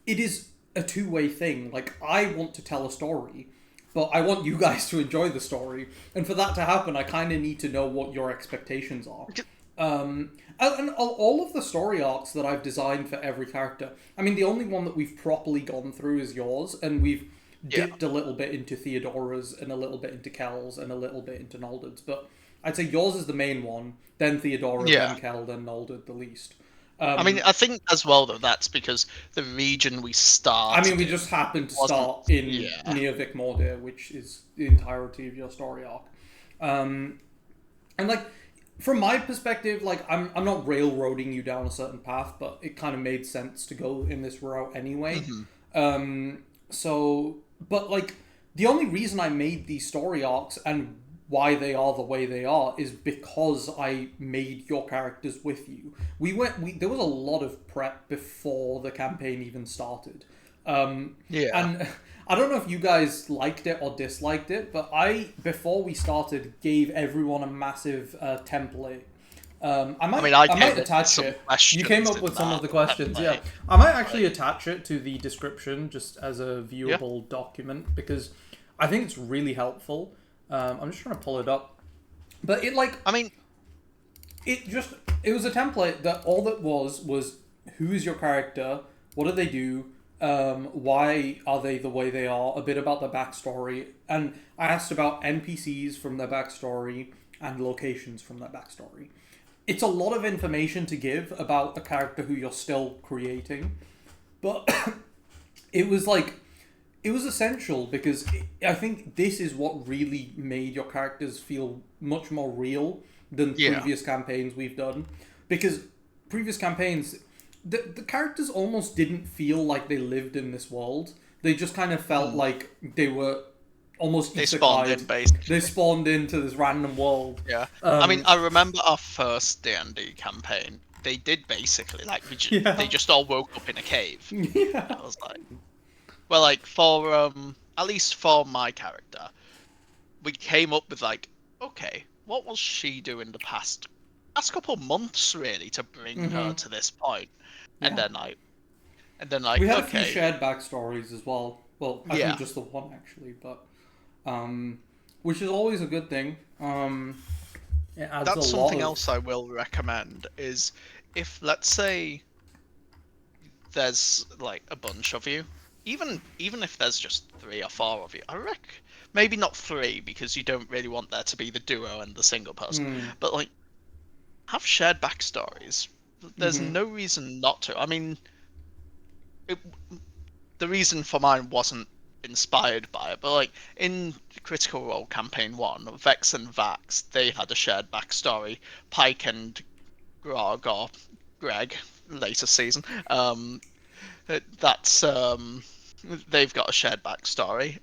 it is a two-way thing. Like, I want to tell a story, but I want you guys to enjoy the story, and for that to happen, I kind of need to know what your expectations are. And all of the story arcs that I've designed for every character, I mean, the only one that we've properly gone through is yours, and we've Yeah. dipped a little bit into Theodora's, and a little bit into Kel's, and a little bit into Noldur's, but I'd say yours is the main one, then Theodora, Yeah. then Kel, then Noldurd the least. I mean, I think as well though that's because the region we start. I mean, we just happened to wasn't- start in yeah. near Vic Mordir, which is the entirety of your story arc. And like, from my perspective, like I'm not railroading you down a certain path, but it kind of made sense to go in this route anyway. So, but like, the only reason I made these story arcs and why they are the way they are is because I made your characters with you. There was a lot of prep before the campaign even started. Yeah. And I don't know if you guys liked it or disliked it, but before we started, gave everyone a massive template. I might attach it. You came up with some of the questions, yeah. I might actually attach it to the description just as a viewable document because I think it's really helpful. I'm just trying to pull it up, but it was a template that all that was who's your character, what do they do, why are they the way they are, a bit about their backstory, and I asked about NPCs from their backstory and locations from their backstory. It's a lot of information to give about a character who you're still creating, but it was essential because I think this is what really made your characters feel much more real than previous campaigns we've done. Because previous campaigns, the characters almost didn't feel like they lived in this world. They just kind of felt like they were almost isekai. They spawned into this random world. Yeah. I mean, I remember our first D&D campaign. They did basically, like, they just all woke up in a cave. Yeah. I was like... Well, like, for, at least for my character, we came up with, like, okay, what will she do in the past couple months, really, to bring her to this point? And then, like, we had a few shared backstories as well. Well, I think just the one, actually, but, which is always a good thing. It adds That's something else I will recommend, is if, let's say, there's, like, a bunch of you, even if there's just 3 or 4 of you, I reckon maybe not 3 because you don't really want there to be the duo and the single person, but like have shared backstories. There's no reason not to. I mean, the reason for mine wasn't inspired by it, but like in Critical Role Campaign 1, Vex and Vax, they had a shared backstory. Pike and Grog, or Greg, later season, that's they've got a shared backstory.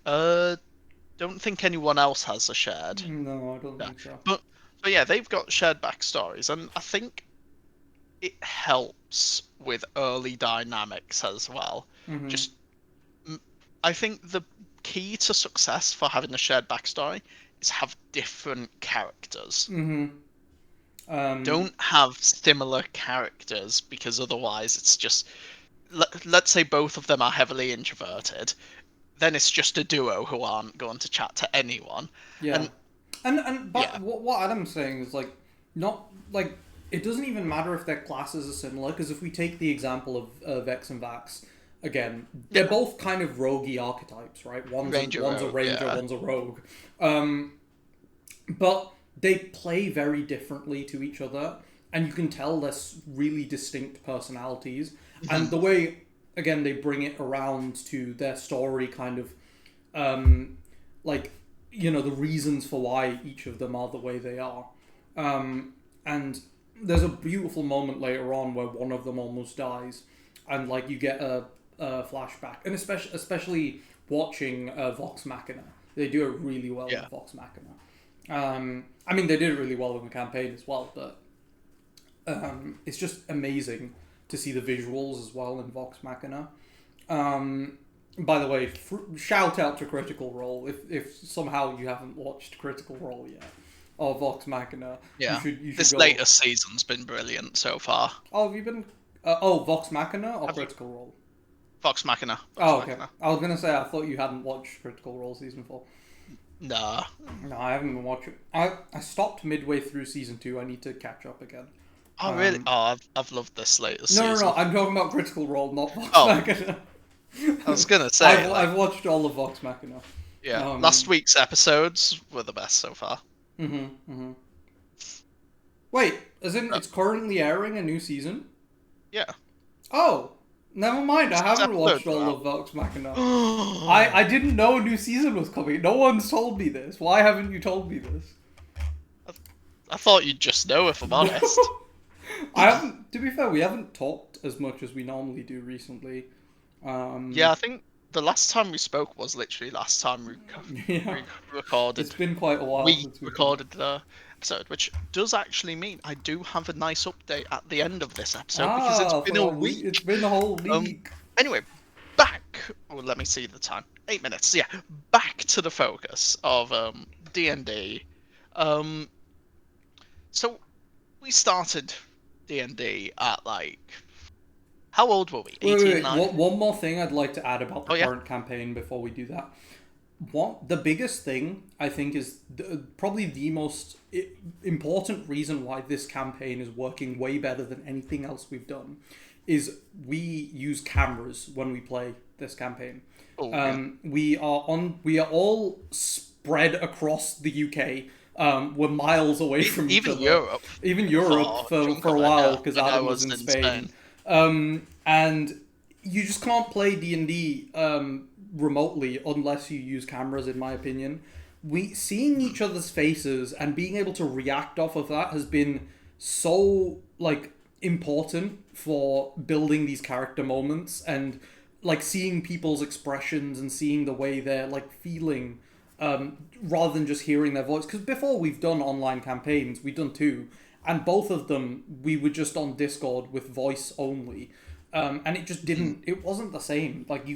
Don't think anyone else has a shared. No, I don't think so. But yeah, they've got shared backstories, and I think it helps with early dynamics as well. Just, I think the key to success for having a shared backstory is have different characters. Don't have similar characters, because otherwise it's just... Let's say both of them are heavily introverted, then it's just a duo who aren't going to chat to anyone. Yeah. What Adam's saying is, like, not, like, it doesn't even matter if their classes are similar, because if we take the example of Vex and Vax, again, they're both kind of roguey archetypes, right? One's a ranger, one's a rogue. But they play very differently to each other, and you can tell they're really distinct personalities. And the way, again, they bring it around to their story, kind of, like, you know, the reasons for why each of them are the way they are. And there's a beautiful moment later on where one of them almost dies, and, like, you get a flashback. And especially watching Vox Machina. They do it really well with Vox Machina. I mean, they did it really well in the campaign as well, but it's just amazing to see the visuals as well in Vox Machina. By the way, shout out to Critical Role if somehow you haven't watched Critical Role yet, or Vox Machina. Yeah, you should this go. latest season's been brilliant so far. Oh, have you been? Vox Machina or Critical Role? Vox Machina. Okay. Machina. I was gonna say I thought you hadn't watched Critical Role season 4. Nah. No, I haven't been watching. I stopped midway through season 2. I need to catch up again. Oh really? Oh, I've loved this latest No, season. I'm talking about Critical Role, not Vox Oh, Machina. I was gonna say like, I've watched all of Vox Machina. yeah, last Um, week's episodes were the best so far. hmm Wait, as in Uh, it's currently airing a new season? yeah, Oh, never mind. I six haven't watched episodes are all out. of Vox Machina. I didn't know a new season was coming. No one's told me this. Why haven't you told me this? I thought you'd just know if I'm No. honest. I haven't. To be fair, we haven't talked as much as we normally do recently. Yeah, I think the last time we spoke was literally last time Yeah, we recorded. it's been quite a while We since we've done. recorded the episode, which does actually mean I do have a nice update at the end of this episode because it's Ah, been for a a week. It's week. been a whole Um. week. Anyway, back. Oh, let me see the time. 8 minutes. Yeah, back to the focus of D&D. Um. So we started D&D at like, how old were we? Wait, wait, 18, wait. 19? One more thing I'd like to add about the Oh yeah. current campaign before we do that. What the biggest thing I think is probably the most important reason why this campaign is working way better than anything else we've done is we use cameras when we play this campaign. Oh yeah. We are all spread across the UK. We're miles away from each Even other. Europe. Even Europe For a chunk for a of it, while yeah, because when I Adam was was in in Spain. Spain. And you just can't play D&D remotely unless you use cameras, in my opinion. We seeing each other's faces and being able to react off of that has been so like important for building these character moments and like seeing people's expressions and seeing the way they're like feeling rather than just hearing their voice. Because before we've done online campaigns, we've done two, and both of them we were just on Discord with voice only, and it just didn't. It wasn't the same. Like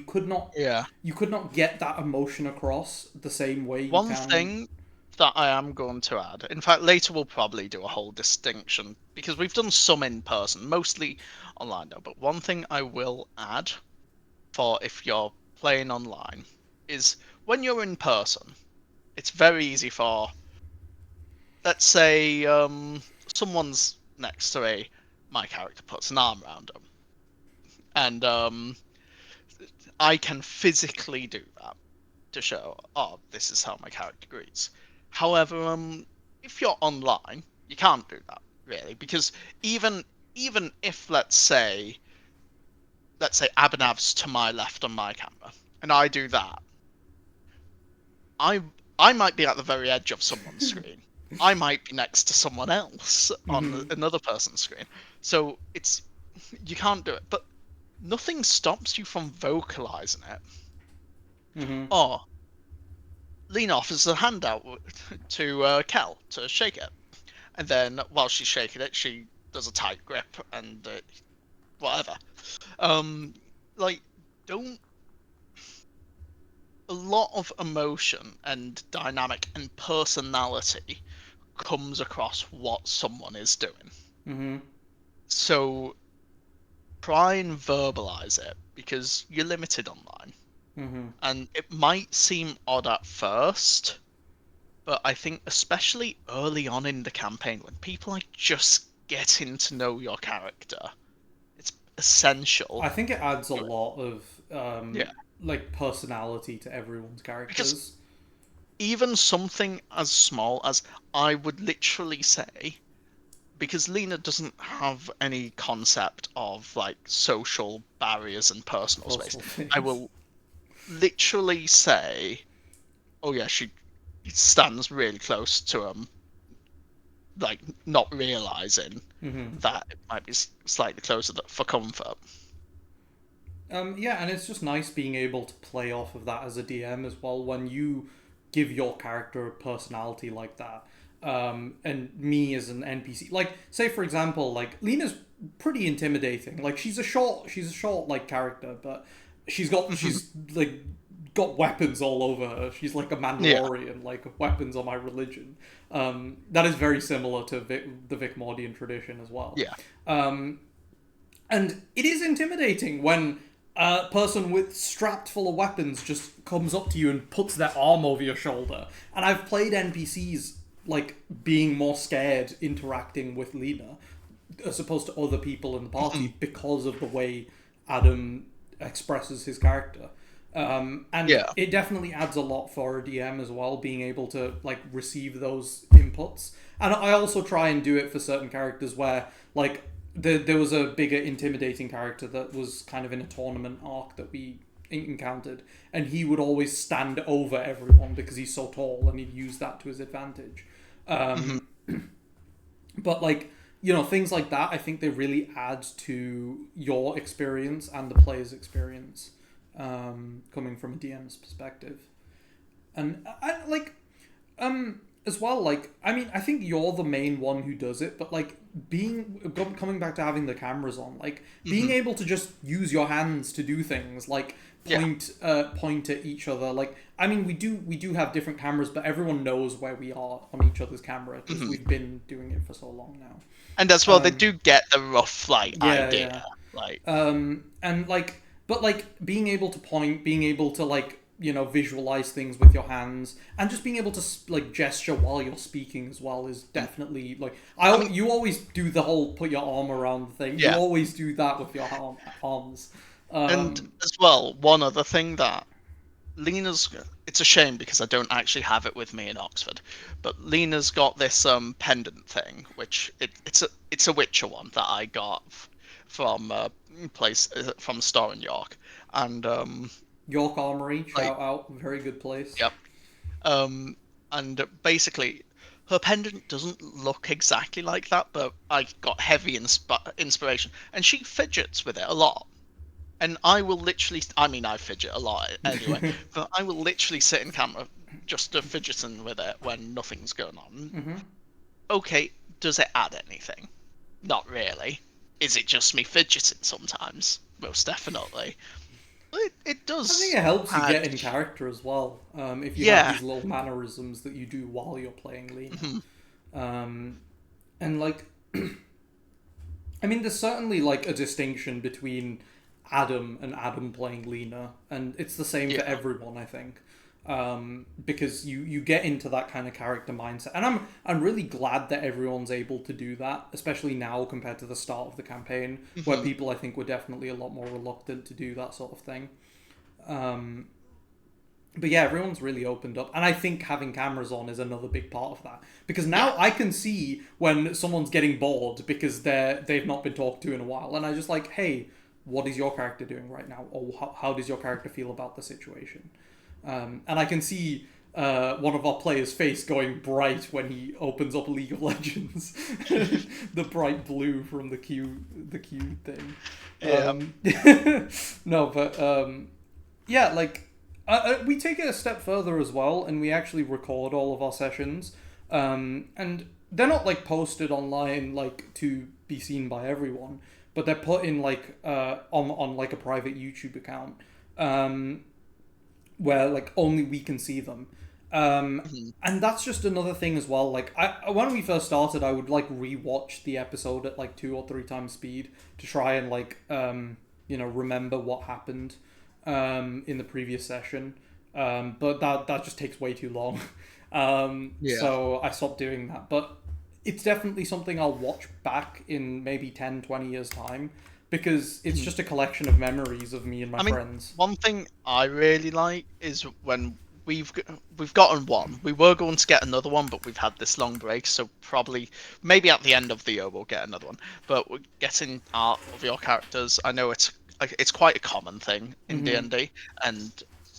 Yeah. you could not get that emotion across the same way you One can. thing that I am going to add, in fact, later we'll probably do a whole distinction because we've done some in person, mostly online now. But one thing I will add for if you're playing online is when you're in person, it's very easy for, let's say, someone's next to my character puts an arm around them, and I can physically do that to show, oh, this is how my character greets. However, if you're online, you can't do that really because even if let's say Abinav's to my left on my camera and I do that, I I might be at the very edge of someone's screen. I might be next to someone else on Mm-hmm. another person's screen. So it's, you can't do it, but nothing stops you from vocalizing it. Mm-hmm. Or lean offers a hand out to Kel to shake it, and then while she's shaking it, she does a tight grip and whatever. Um, like, don't, a lot of emotion and dynamic and personality comes across what someone is doing. Mm-hmm. So try and verbalize it because you're limited online, Mm-hmm. and it might seem odd at first. But I think especially early on in the campaign, when people are just getting to know your character, it's essential. I think it adds a to it. lot of Yeah, like personality to everyone's because characters. even something as small as, I would literally say, because Lena doesn't have any concept of like social barriers and personal space, Personal I things. will literally say, oh yeah, she stands really close to him, like not realizing Mm-hmm. that it might be slightly closer for comfort. Yeah, and it's just nice being able to play off of that as a DM as well when you give your character a personality like that. And me as an NPC, like say for example, like Lena's pretty intimidating. Like she's a short like character, but she's like got weapons all over her. She's like a Yeah, Mandalorian, like weapons are my religion. That is very similar to the Vic Mordian tradition as well. yeah, Um, and it is intimidating when a person with strapped full of weapons just comes up to you and puts their arm over your shoulder. And I've played NPCs like being more scared interacting with Lena as opposed to other people in the party because of the way Adam expresses his character. And Yeah. it definitely adds a lot for a DM as well, being able to like receive those inputs. And I also try and do it for certain characters where like there was a bigger intimidating character that was kind of in a tournament arc that we encountered, and he would always stand over everyone because he's so tall, and he'd use that to his advantage. But like, you know, things like that, I think they really add to your experience and the player's experience, coming from a DM's perspective. And I like, as well, like, I mean, I think you're the main one who does it, but like coming back to having the cameras on, like being able to just use your hands to do things, like point at each other. Like, I mean, we do have different cameras, but everyone knows where we are on each other's camera because we've been doing it for so long now. And as well, they do get the rough like idea. Like, and like, but like being able to point, being able to like, you know, visualize things with your hands, and just being able to like gesture while you're speaking as well is definitely like you always do the whole put your arm around the thing. You always do that with your arms. and as well, one other thing that Lena's, it's a shame because I don't actually have it with me in Oxford, but Lena's got this pendant thing, which it's a Witcher one that I got from from a store in York, and York Armory, shout out, very good place. Yep. And basically, her pendant doesn't look exactly like that, but I got heavy inspiration, and she fidgets with it a lot. And I will literally, I mean, I fidget a lot anyway, but I will literally sit in camera just fidgeting with it when nothing's going on. Okay, does it add anything? Not really. Is it just me fidgeting sometimes? Most definitely. It does. I think it helps you get in character as well. If you have these little mannerisms that you do while you're playing Lena. And like, I mean, there's certainly like a distinction between Adam and Adam playing Lena, and it's the same for everyone, I think. Because you get into that kind of character mindset, and I'm really glad that everyone's able to do that, especially now compared to the start of the campaign, where people I think were definitely a lot more reluctant to do that sort of thing. But yeah, everyone's really opened up, and I think having cameras on is another big part of that, because now I can see when someone's getting bored because they've not been talked to in a while, and I just like, hey, what is your character doing right now, or how does your character feel about the situation? And I can see one of our players' face going bright when he opens up League of Legends, the bright blue from the Q thing. No, but yeah, like we take it a step further as well, and we actually record all of our sessions, and they're not like posted online like to be seen by everyone, but they're put in like on like a private YouTube account. Where like only we can see them, and that's just another thing as well. Like when we first started, I would like rewatch the episode at like 2 or 3 times speed to try and like remember what happened in the previous session, but that just takes way too long. So I stopped doing that, but it's definitely something I'll watch back in maybe 10-20 years time, because it's just a collection of memories of me and my friends. One thing I really like is when we've gotten one. We were going to get another one, but we've had this long break, so probably maybe at the end of the year we'll get another one. But we're getting art of your characters. I know it's quite a common thing in D&D, and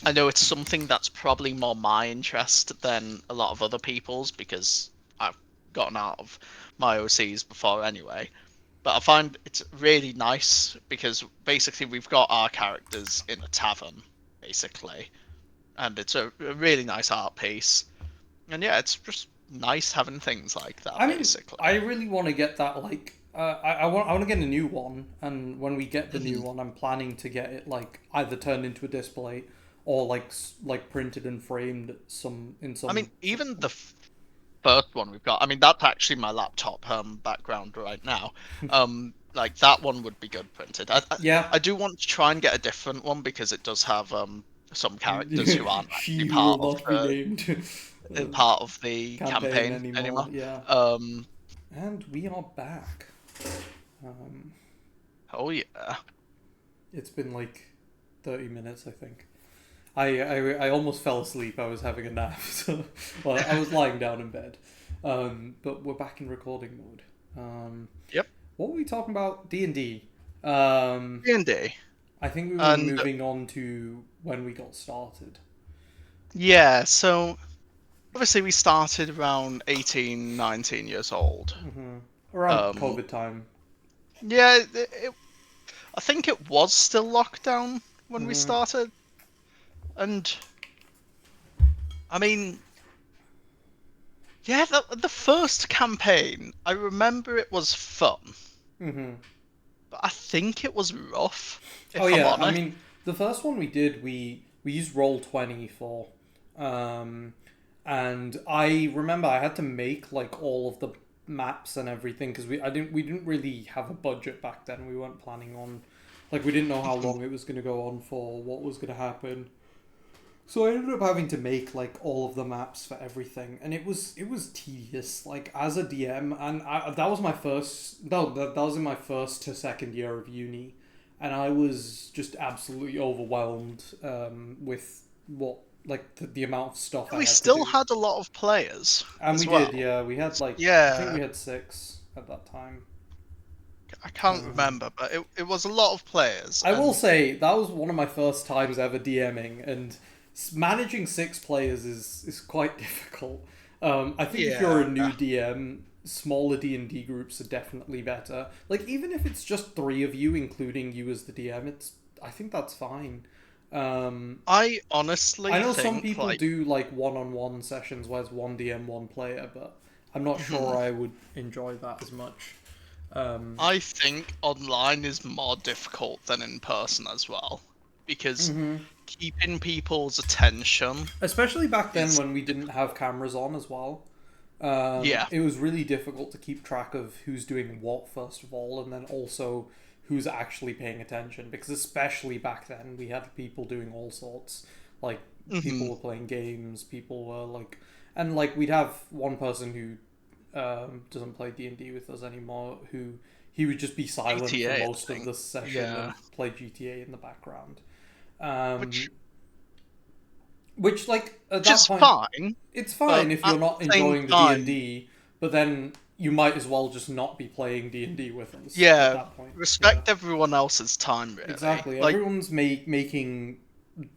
I know it's something that's probably more my interest than a lot of other people's, because I've gotten out of my OCs before anyway. But I find it's really nice because basically we've got our characters in a tavern, basically. And it's a really nice art piece. And yeah, it's just nice having things like that, basically. I really want to get that, like... I want to get a new one, and when we get the new one, I'm planning to get it like either turned into a display or like printed and framed in some... I mean, even the first one we've got, I mean, that's actually my laptop background right now. Like that one would be good printed. I do want to try and get a different one because it does have some characters who aren't actually part of the campaign anymore. Yeah. And we are back. Um, Oh yeah. it's been like 30 minutes, I think. I almost fell asleep. I was having a nap. So, well, I was lying down in bed. But we're back in recording mode. Yep. What were we talking about? D&D. Um, D&D. I think we were And moving on to when we got started. yeah, so obviously we started around 18, 19 years old. Around Um, COVID time. yeah, I think it was still lockdown when we started. And I mean, yeah, the first campaign, I remember it was fun, but I think it was rough, Oh if I'm yeah, I honest. mean the first one we did, we used Roll20 for, um, and I remember I had to make like all of the maps and everything because we didn't really have a budget back then. We weren't planning on, like, we didn't know how long it was going to go on for, what was going to happen. So I ended up having to make like all of the maps for everything, and it was tedious. Like as a DM, and that was my first. No, that was in my first to second year of uni, and I was just absolutely overwhelmed with what like the amount of stuff I We had to still do. had a lot of players And we as did, well. yeah. We had like I think Yeah, we had 6 at that time. I can't Um, remember, but it was a lot of players, I will and say that was one of my first times ever DMing, and managing 6 players is quite difficult. I think if you're yeah, a new DM, smaller D&D groups are definitely better. Like even if it's just 3 of you, including you as the DM, it's I think that's fine. Um, I I honestly know some think people like do like one-on-one sessions where it's one DM, one player, but I'm not sure I would enjoy that as much. Um, I think online is more difficult than in person as well, because keeping people's attention Especially back then is when we didn't have cameras on as well. yeah. It was really difficult to keep track of who's doing what, first of all, and then also who's actually paying attention. Because especially back then, we had people doing all sorts. Like, people hmm were playing games, people were like. And, like, we'd have one person who doesn't play D&D with us anymore, who he would just be silent for GTA, I most of think. the session Yeah, and play GTA in the background. which Um, which, like, at which that is point, fine, it's but fine if at you're not the same enjoying the D and time, D, but then you might as well just not be playing D&D with us at yeah, that point. Yeah, respect everyone else's time really. exactly. Like, Everyone's making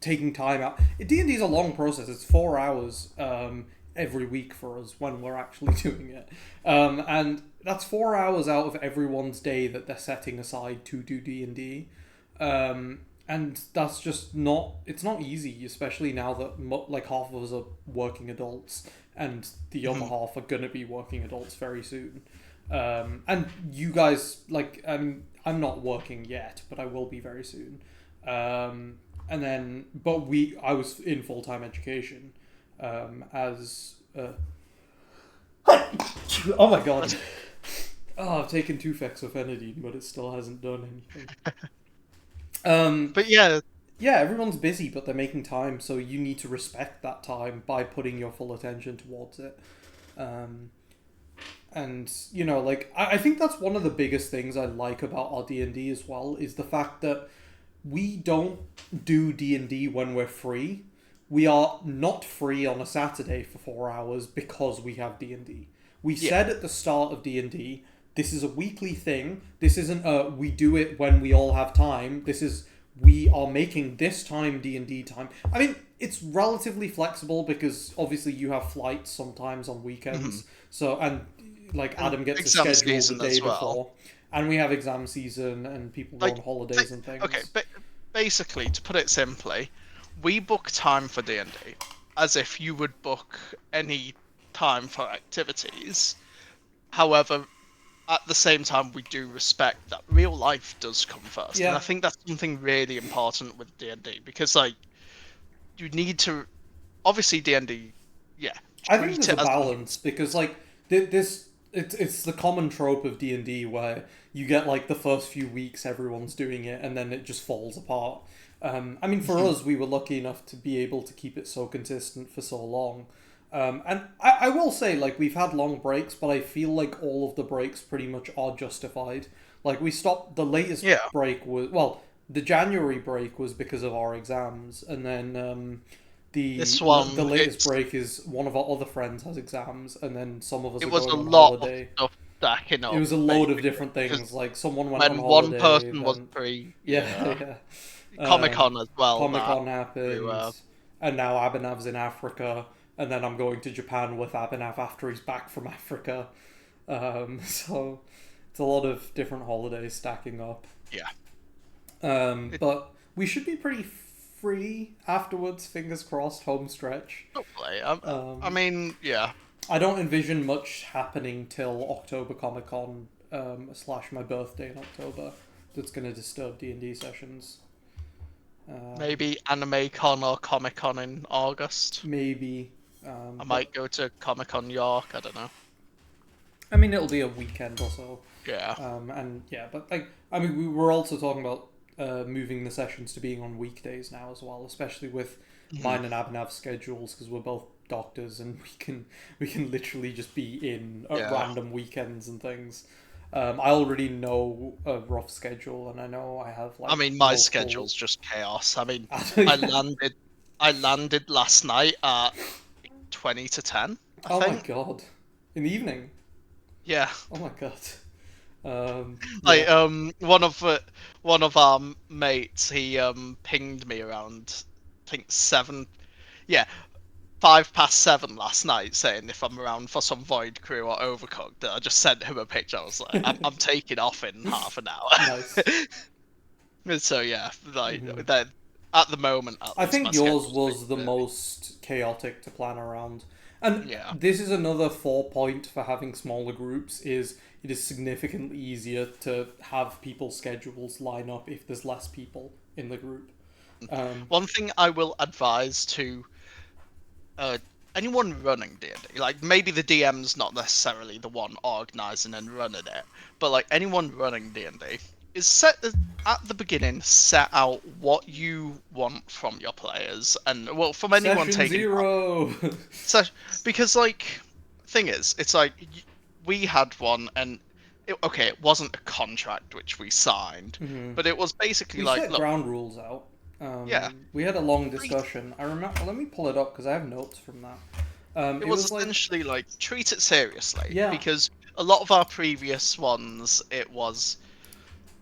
taking time out. D&D is a long process. It's 4 hours every week for us when we're actually doing it, and that's 4 hours out of everyone's day that they're setting aside to do D&D. And that's just not it's not easy, especially now that like half of us are working adults and the other mhm. half are gonna be working adults very soon. And you guys, like, I'm not working yet, but I will be very soon. And then but we I was in full-time education, as oh my god. Oh, I've taken 2 fexofenadine, but it still hasn't done anything. Um, But yeah, yeah, everyone's busy, but they're making time, so you need to respect that time by putting your full attention towards it. Um, and like I think that's one of the biggest things I like about our D&D as well is the fact that we don't do D&D when we're free. We are not free on a Saturday for 4 hours because we have D&D. We yeah, said at the start of D&D, this is a weekly thing. This isn't a we do it when we all have time. This is we are making this time D&D time. I mean, it's relatively flexible because obviously you have flights sometimes on weekends. mhm. So and like And Adam gets a exam schedule the season day as well. before, and we have exam season and people go on Like, holidays and okay, things. but basically, to put it simply, we book time for D&D as if you would book any time for activities. However, at the same time, we do respect that real life does come first, and I Yeah, think that's something really important with D&D because, like, you need to obviously D&D, yeah, I think treat there's it a as balance because like this it's the common trope of D&D where you get like the first few weeks everyone's doing it and then it just falls apart. I mean, for us, we were lucky enough to be able to keep it so consistent for so long. And I will say, like, we've had long breaks, but I feel like all of the breaks pretty much are justified. Like, we stopped, the latest Yeah. break was, well, the January break was because of our exams, and then This the one, latest break is one of our other friends has exams, and then some of us it are was going a on lot of holiday. stuff stacking It up, was a load of basically. different Because things. Like someone went on when one holiday, person was then free, yeah, yeah. yeah. Comic Con as well, Comic that Con through, happened, and now Abhinav's in Africa, and then I'm going to Japan with Abhinav after he's back from Africa. So it's a lot of different holidays stacking up. yeah. But we should be pretty free afterwards. Fingers crossed. Home stretch. Hopefully. I Um, mean, yeah. I don't envision much happening till October Comic Con / my birthday in October. That's going to disturb D&D sessions. Maybe Anime Con or Comic Con in August. Maybe. I might go to Comic Con York, I don't know. I mean, it'll be a weekend or so. Yeah. And yeah, but like, I mean, we were also talking about moving the sessions to being on weekdays now as well, especially with mine and Abhinav's schedules, because we're both doctors and we can literally just be in at Yeah. random weekends and things. I already know a rough schedule, and I know I have like. I mean, my local- schedule's just chaos. I mean, Yeah. I landed last night at 20 to 10, I Oh my think. god! In the evening. Yeah. Oh my god. Like Yeah. one of our mates, he pinged me around, I think 7, yeah, 7:05 last night, saying if I'm around for some Void Crew or Overcooked. And I just sent him a picture. I was like, I'm taking off in half an hour. Nice. So yeah, like Mhm. that at the moment. At I least, my think yours schedule's was the pretty most chaotic to plan around. And busy. Yeah. this is another 4 point for having smaller groups is it is significantly easier to have people's schedules line up if there's less people in the group. One thing I will advise to anyone running D&D, like maybe the DM's not necessarily the one organizing and running it, but like anyone running D&D is at the beginning set out what you want from your players and well from anyone Session taking part. 0! So because like thing is, it's like we had one and okay, it wasn't a contract which we signed, Mhm. but it was basically We like, set look, ground rules out. yeah, We had a long discussion. I remember. Let me pull it up because I have notes from that. it It was was like, essentially like treat it seriously yeah. because a lot of our previous ones it was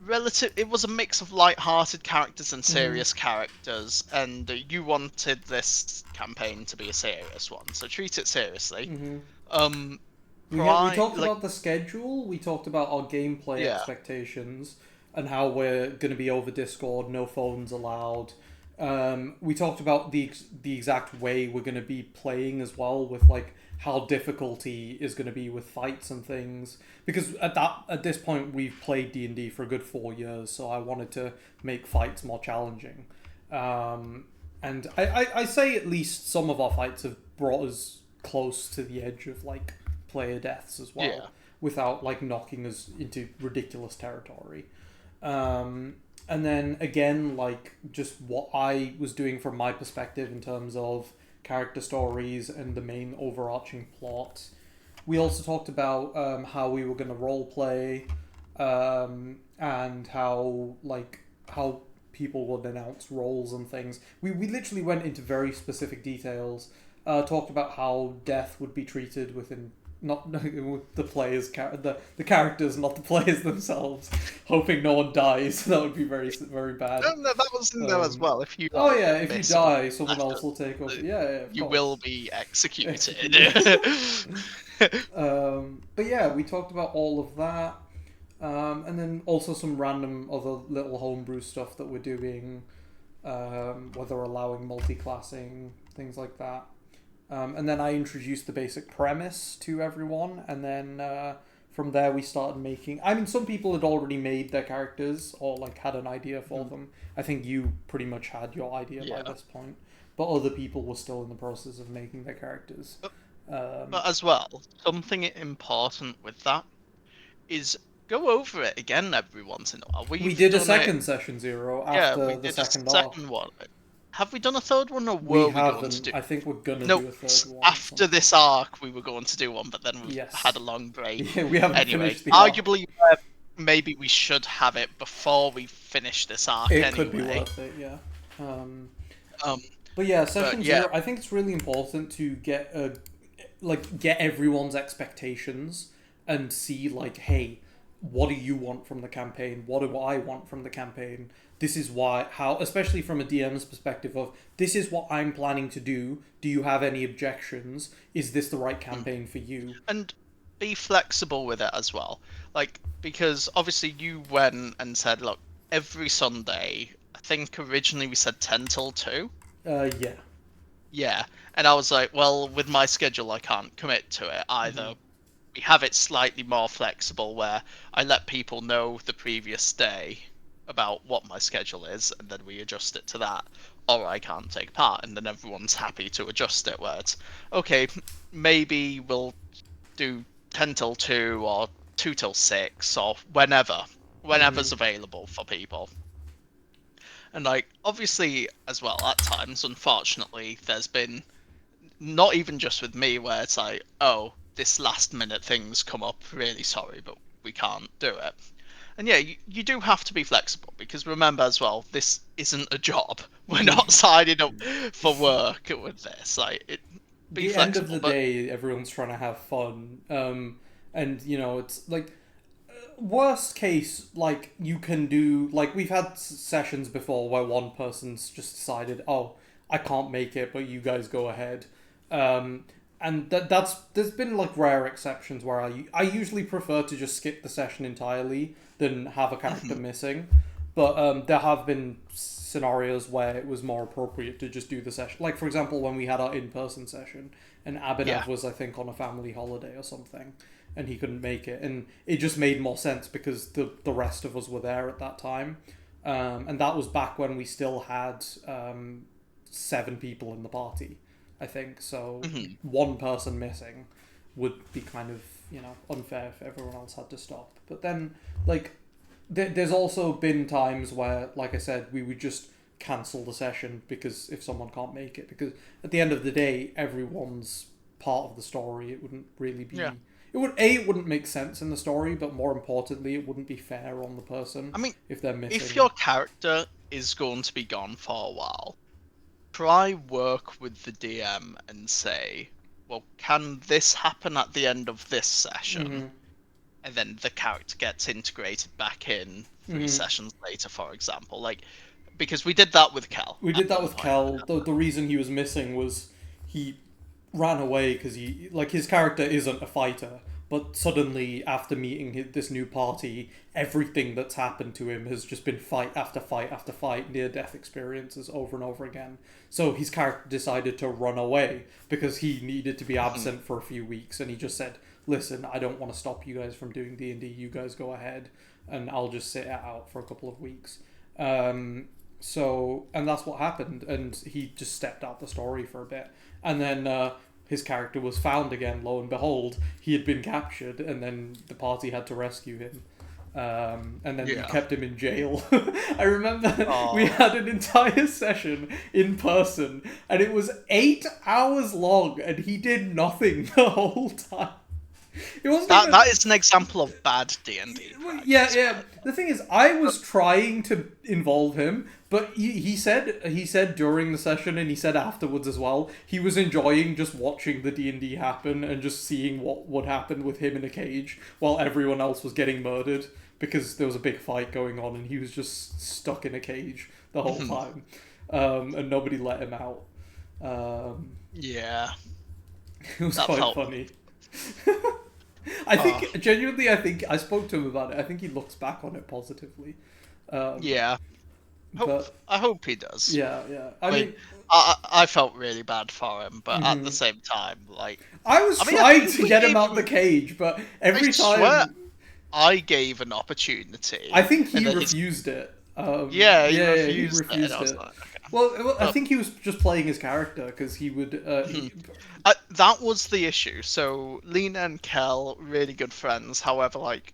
it was a mix of light-hearted characters and serious characters, and you wanted this campaign to be a serious one, so treat it seriously. We talked about the schedule. We talked about our gameplay Yeah. expectations and how we're going to be over Discord, no phones allowed. We talked about the exact way we're going to be playing as well, with like how difficulty is going to be with fights and things. Because at this point we've played D&D for a good 4 years, so I wanted to make fights more challenging. And I say at least some of our fights have brought us close to the edge of like player deaths as well, Yeah. without like knocking us into ridiculous territory. And then again, like just what I was doing from my perspective in terms of character stories and the main overarching plot. We also talked about how we were going to role play, and how people would announce roles and things. We literally went into very specific details. Talked about how death would be treated within not with the players, the characters, not the players themselves. Hoping no one dies. That would be very bad. No, that was in there as well. If you Oh yeah, if you miss die, someone after- else will take over. Yeah, of you course. will be executed. But yeah, we talked about all of that. And then also some random other little homebrew stuff that we're doing, whether allowing multi-classing, things like that. And then I introduced the basic premise to everyone, and then from there we started making... I mean, some people had already made their characters, or like had an idea for them. I think you pretty much had your idea by this point. But other people were still in the process of making their characters. But as well, something important with that is go over it again every once in a while. We did a second session 0 after the second arc. one. have we done a third one, or We were we going to haven't. do? I think we're gonna No, do a third one. at some after point. this arc, we were going to do one, but then we Yes. had a long break. Yeah, we haven't Anyway, finished the arc. arguably, maybe we should have it before we finish this arc. It anyway. could be worth it, yeah. Um, But yeah, session yeah. 0. I think it's really important to get everyone's expectations and see like, hey, what do you want from the campaign? What do I want from the campaign? This is why, how, especially from a DM's perspective of, this is what I'm planning to do. Do you have any objections? Is this the right campaign for you? And be flexible with it as well. Like, because obviously you went and said, look, every Sunday, I think originally we said 10 till 2. Yeah. Yeah. And I was like, well, with my schedule, I can't commit to it either. We have it slightly more flexible where I let people know the previous day about what my schedule is, and then we adjust it to that, or I can't take part, and then everyone's happy to adjust it where it's, okay, maybe we'll do 10 till 2 or 2 till 6 or whenever's available for people. And like, obviously as well, at times, unfortunately, there's been, not even just with me, where it's like, oh, this last minute thing's come up, really sorry, but we can't do it. And yeah, you do have to be flexible, because remember as well, this isn't a job. We're not signing up for work with this. Like, be the flexible. end of the day, everyone's trying to have fun. And, you know, it's like, worst case, like, you can do, like, we've had sessions before where one person's just decided, oh, I can't make it, but you guys go ahead. And there's been like rare exceptions where I usually prefer to just skip the session entirely than have a character missing, but there have been scenarios where it was more appropriate to just do the session. Like, for example, when we had our in-person session and Abhinav was, I think, on a family holiday or something, and he couldn't make it, and it just made more sense because the rest of us were there at that time, and that was back when we still had 7 people in the party, I think. So one person missing would be kind of, you know, unfair if everyone else had to stop. But then, like, there's also been times where, like I said, we would just cancel the session because if someone can't make it, because at the end of the day, everyone's part of the story. It wouldn't really be. Yeah. It wouldn't make sense in the story, but more importantly, it wouldn't be fair on the person. I mean, if they're missing. If your character is going to be gone for a while, try work with the DM and say, well, can this happen at the end of this session? And then the character gets integrated back in 3 sessions later, for example. Like, because we did that with Kel. We did that with Kel. The reason he was missing was he ran away because his character isn't a fighter, but suddenly after meeting this new party, everything that's happened to him has just been fight after fight after fight, near-death experiences over and over again. So his character decided to run away because he needed to be absent for a few weeks, and he just said, listen, I don't want to stop you guys from doing D&D, you guys go ahead, and I'll just sit it out for a couple of weeks. And that's what happened, and he just stepped out the story for a bit. And then his character was found again, lo and behold, he had been captured, and then the party had to rescue him. And then we kept him in jail. I remember we had an entire session in person, and it was 8 hours long, and he did nothing the whole time. It wasn't that is an example of bad D&D. Yeah. The thing is, I was trying to involve him, but he said during the session, and he said afterwards as well, he was enjoying just watching the D&D happen and just seeing what would happen with him in a cage while everyone else was getting murdered because there was a big fight going on and he was just stuck in a cage the whole time, and nobody let him out. Yeah, it was quite funny. I think I spoke to him about it. I think he looks back on it positively. I hope he does. Yeah. I mean, I felt really bad for him, but at the same time, like, I was trying to get him out the cage, but every time I gave an opportunity. I think he refused it. He refused it. And I was like, okay. Well, I think he was just playing his character because he would. That was the issue. So Lena and Kel, really good friends. However, like,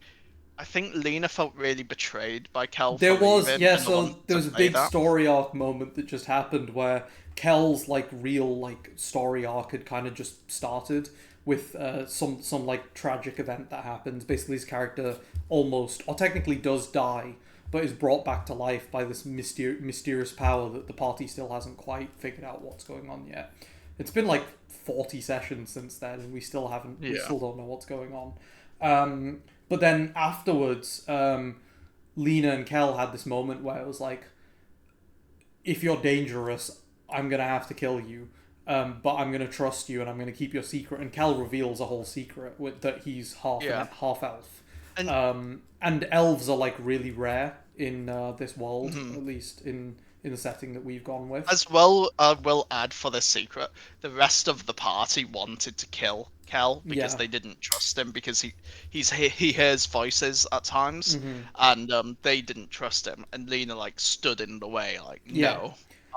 I think Lena felt really betrayed by Kel There for was, leaving yeah, and wanted so there to was a play big that. story arc moment that just happened where Kel's like real like story arc had kind of just started with some like tragic event that happens. Basically, his character almost, or technically does die, but is brought back to life by this mysterious power that the party still hasn't quite figured out what's going on yet. It's been like 40 sessions since then, and we Yeah. still don't know what's going on. But then afterwards, Lena and Kel had this moment where it was like, if you're dangerous, I'm gonna have to kill you. But I'm gonna trust you and I'm gonna keep your secret. And Kel reveals a whole secret with that he's Yeah. half elf. And And elves are like really rare in this world, mhm. at least in the setting that we've gone with. As well, I will add for this secret, the rest of the party wanted to kill Kel because Yeah. they didn't trust him because he hears voices at times, hmm and they didn't trust him. And Lena like stood in the way, like Yeah. no.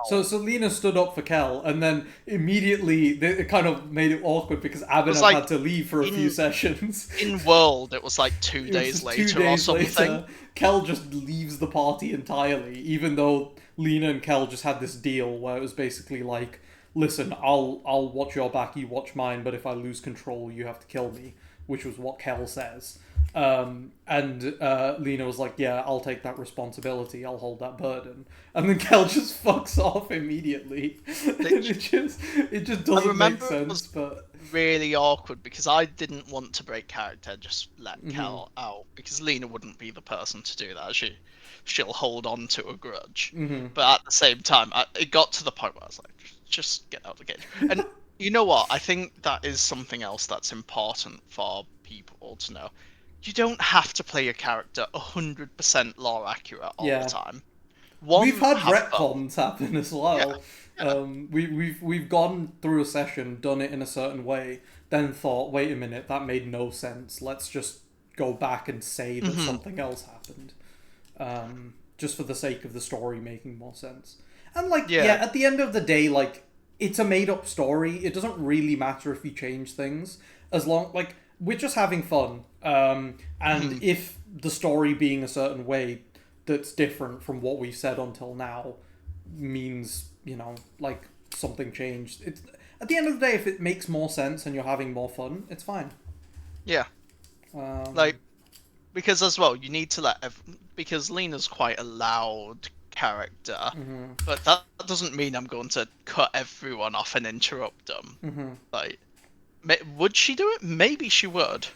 So Lena stood up for Kel, and then immediately it kind of made it awkward because It was Abhinav like had to leave for a few in sessions. in world, it was like two It was days just two later or days something. later, Kel just leaves the party entirely, even though Lena and Kel just had this deal where it was basically like, listen, I'll watch your back, you watch mine, but if I lose control, you have to kill me, which was what Kel says. And Lena was like, yeah, I'll take that responsibility, I'll hold that burden. And then Kel just fucks off immediately. Lit- And it just I doesn't make remember it sense, was but really awkward because I didn't want to break character, just let mhm, Cal out because Lena wouldn't be the person to do that. She'll hold on to a grudge, mhm. but at the same time, it got to the point where I was like, just get out of the cage. And you know what? I think that is something else that's important for people to know. You don't have to play your character 100% lore accurate all the Yeah. time. We've One, had have fun. retcons happen as Yeah, well. yeah. We've gone through a session, done it in a certain way, then thought, wait a minute, that made no sense. Let's just go back and say that Hmm. something else happened, just for the sake of the story making more sense. And like, yeah, Yeah. at the end of the day, like it's a made up story. It doesn't really matter if you change things, as long like we're just having fun. And Mhm. if the story being a certain way that's different from what we've said until now means, like something changed. It's at the end of the day, if it makes more sense and you're having more fun, it's fine. Yeah. Like, Um, because as well, you need to because Lena's quite a loud character, mhm, but that doesn't mean I'm going to cut everyone off and interrupt them. mhm. Like, would she do it? Maybe she would,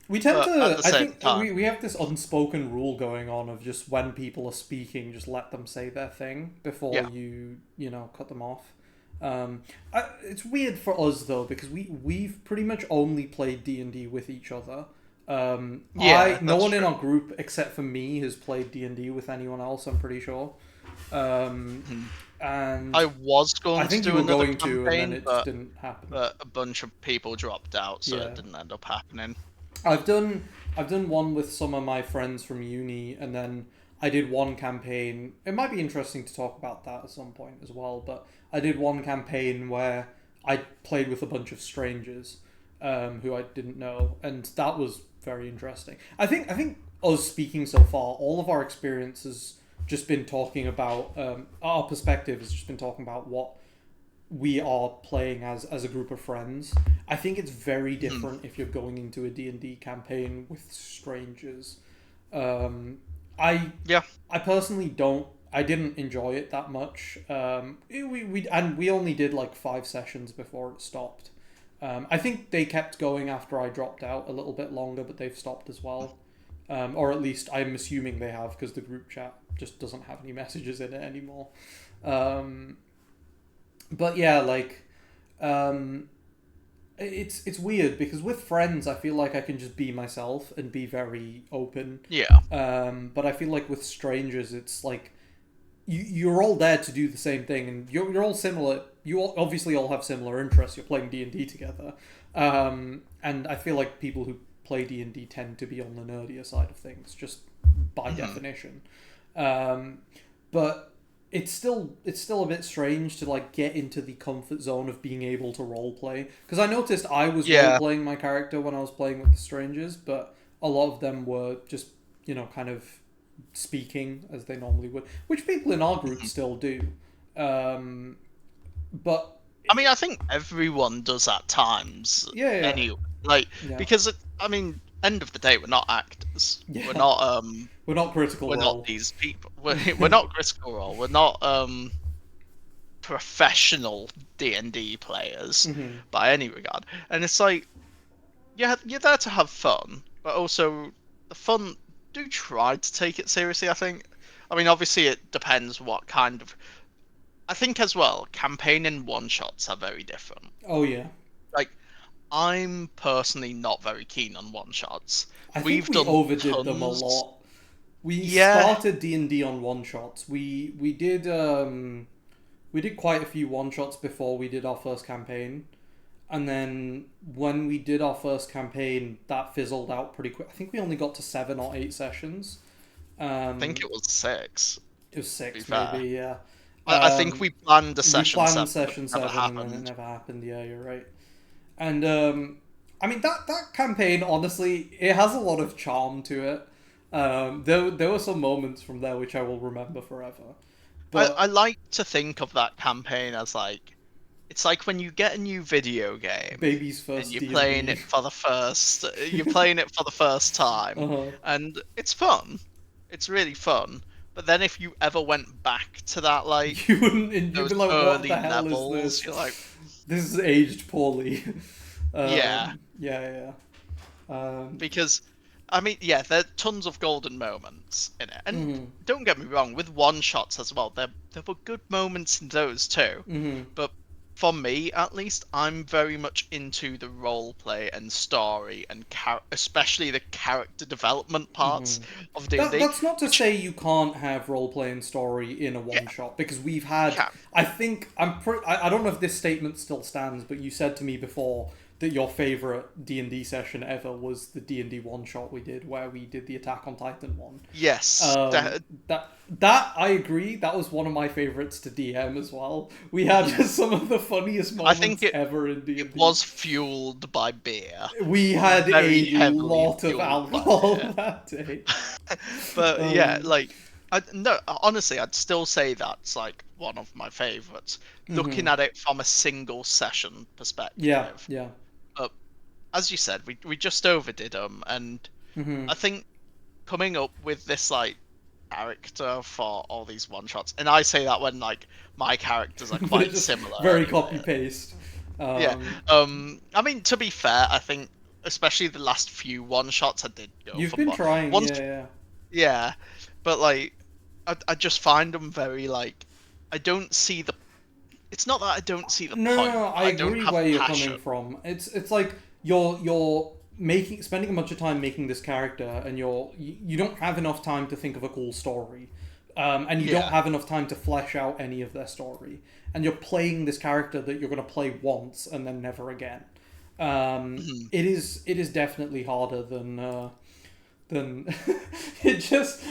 We tend but at to. the I same think time, we have this unspoken rule going on of just when people are speaking, just let them say their thing before yeah. you cut them off. It's weird for us though because we've pretty much only played D&D with each other. Yeah, No that's one in true. our group except for me has played D&D with anyone else. I'm pretty sure. Um, Mhm. and I was I going to think you do were another going to, and then campaign, it just didn't happen. but a bunch of people dropped out, so it Yeah. didn't end up happening. I've done I've done one with some of my friends from uni, and then I did one campaign. It might be interesting to talk about that at some point as well. But I did one campaign where I played with a bunch of strangers, who I didn't know, and that was very interesting. I think us speaking so far, all of our experiences just been talking about our perspective has just been talking about what we are playing as a group of friends. I think it's very Mhm. different if you're going into a D&D campaign with strangers. Um, I Yeah. I personally don't. I didn't enjoy it that much. We only did like 5 sessions before it stopped. I think they kept going after I dropped out a little bit longer, but they've stopped as well. Or at least I'm assuming they have because the group chat just doesn't have any messages in it anymore. Um, but yeah, like um, it's weird because with friends, I feel like I can just be myself and be very open. Yeah. But I feel like with strangers, it's like you're all there to do the same thing, and you're all similar. Obviously all have similar interests. You're playing D&D together, and I feel like people who play D&D tend to be on the nerdier side of things, just by Mhm. definition. Um, but it's still a bit strange to like get into the comfort zone of being able to role play because I noticed I was role Yeah. playing my character when I was playing with the strangers, but a lot of them were just kind of speaking as they normally would, which people in our group still do. But I mean, I think everyone does at times. Yeah, yeah. Anyway, like Yeah. because I mean, end of the day, we're not actors. Yeah. We're not Critical we're Role. not these people. We're not Critical Role. We're not professional D&D players by any regard. And it's like, you're there to have fun, but also the fun, do try to take it seriously, I think. I mean, obviously it depends what kind of... I think as well, campaign and one-shots are very different. Oh yeah. Like, I'm personally not very keen on one-shots. I think we overdid them a lot. We started D&D on one-shots. We did quite a few one-shots before we did our first campaign. And then when we did our first campaign, that fizzled out pretty quick. I think we only got to 7 or 8 sessions. I think it was 6. It was 6, maybe, yeah. I think we planned a session 7. We planned session 7 and then it never happened. Yeah, you're right. And, I mean, that campaign, honestly, it has a lot of charm to it. There were some moments from there which I will remember forever. But I like to think of that campaign as like, it's like when you get a new video game, baby's first, and you're D&D. playing it for the first time, and it's fun. It's really fun. But then if you ever went back to that, like, you wouldn't. You'd those be like, early what the hell levels, is this? you're like, this is aged poorly. Yeah. Because, I mean, yeah, there are tons of golden moments in it, and don't get me wrong, with one shots as well, there were good moments in those too. But for me, at least, I'm very much into the role play and story, and especially the character development parts of D&D. That's not to say you can't have role play and story in a one shot, because we've had. I think I don't know if this statement still stands, but you said to me before that your favorite D&D session ever was the D&D one shot we did, where we did the Attack on Titan one. Yes, that I agree. That was one of my favorites to DM as well. We had some of the funniest moments ever in D&D. It was fueled by beer. We had a lot of alcohol that day. But yeah, like, no, honestly, I'd still say that's like one of my favorites. Looking at it from a single session perspective. Yeah. But as you said, we just overdid them, and I think coming up with this like character for all these one shots, and I say that when like my characters are quite similar, very copy paste. I mean, to be fair, I think especially the last few one shots I did go. You've been trying, yeah, but like I just find them very like, I don't see the. It's not that I don't see the point. No, I agree where you're coming from. It's like you're spending a bunch of time making this character, and you don't have enough time to think of a cool story, and you don't have enough time to flesh out any of their story, and you're playing this character that you're going to play once and then never again. It is definitely harder than I just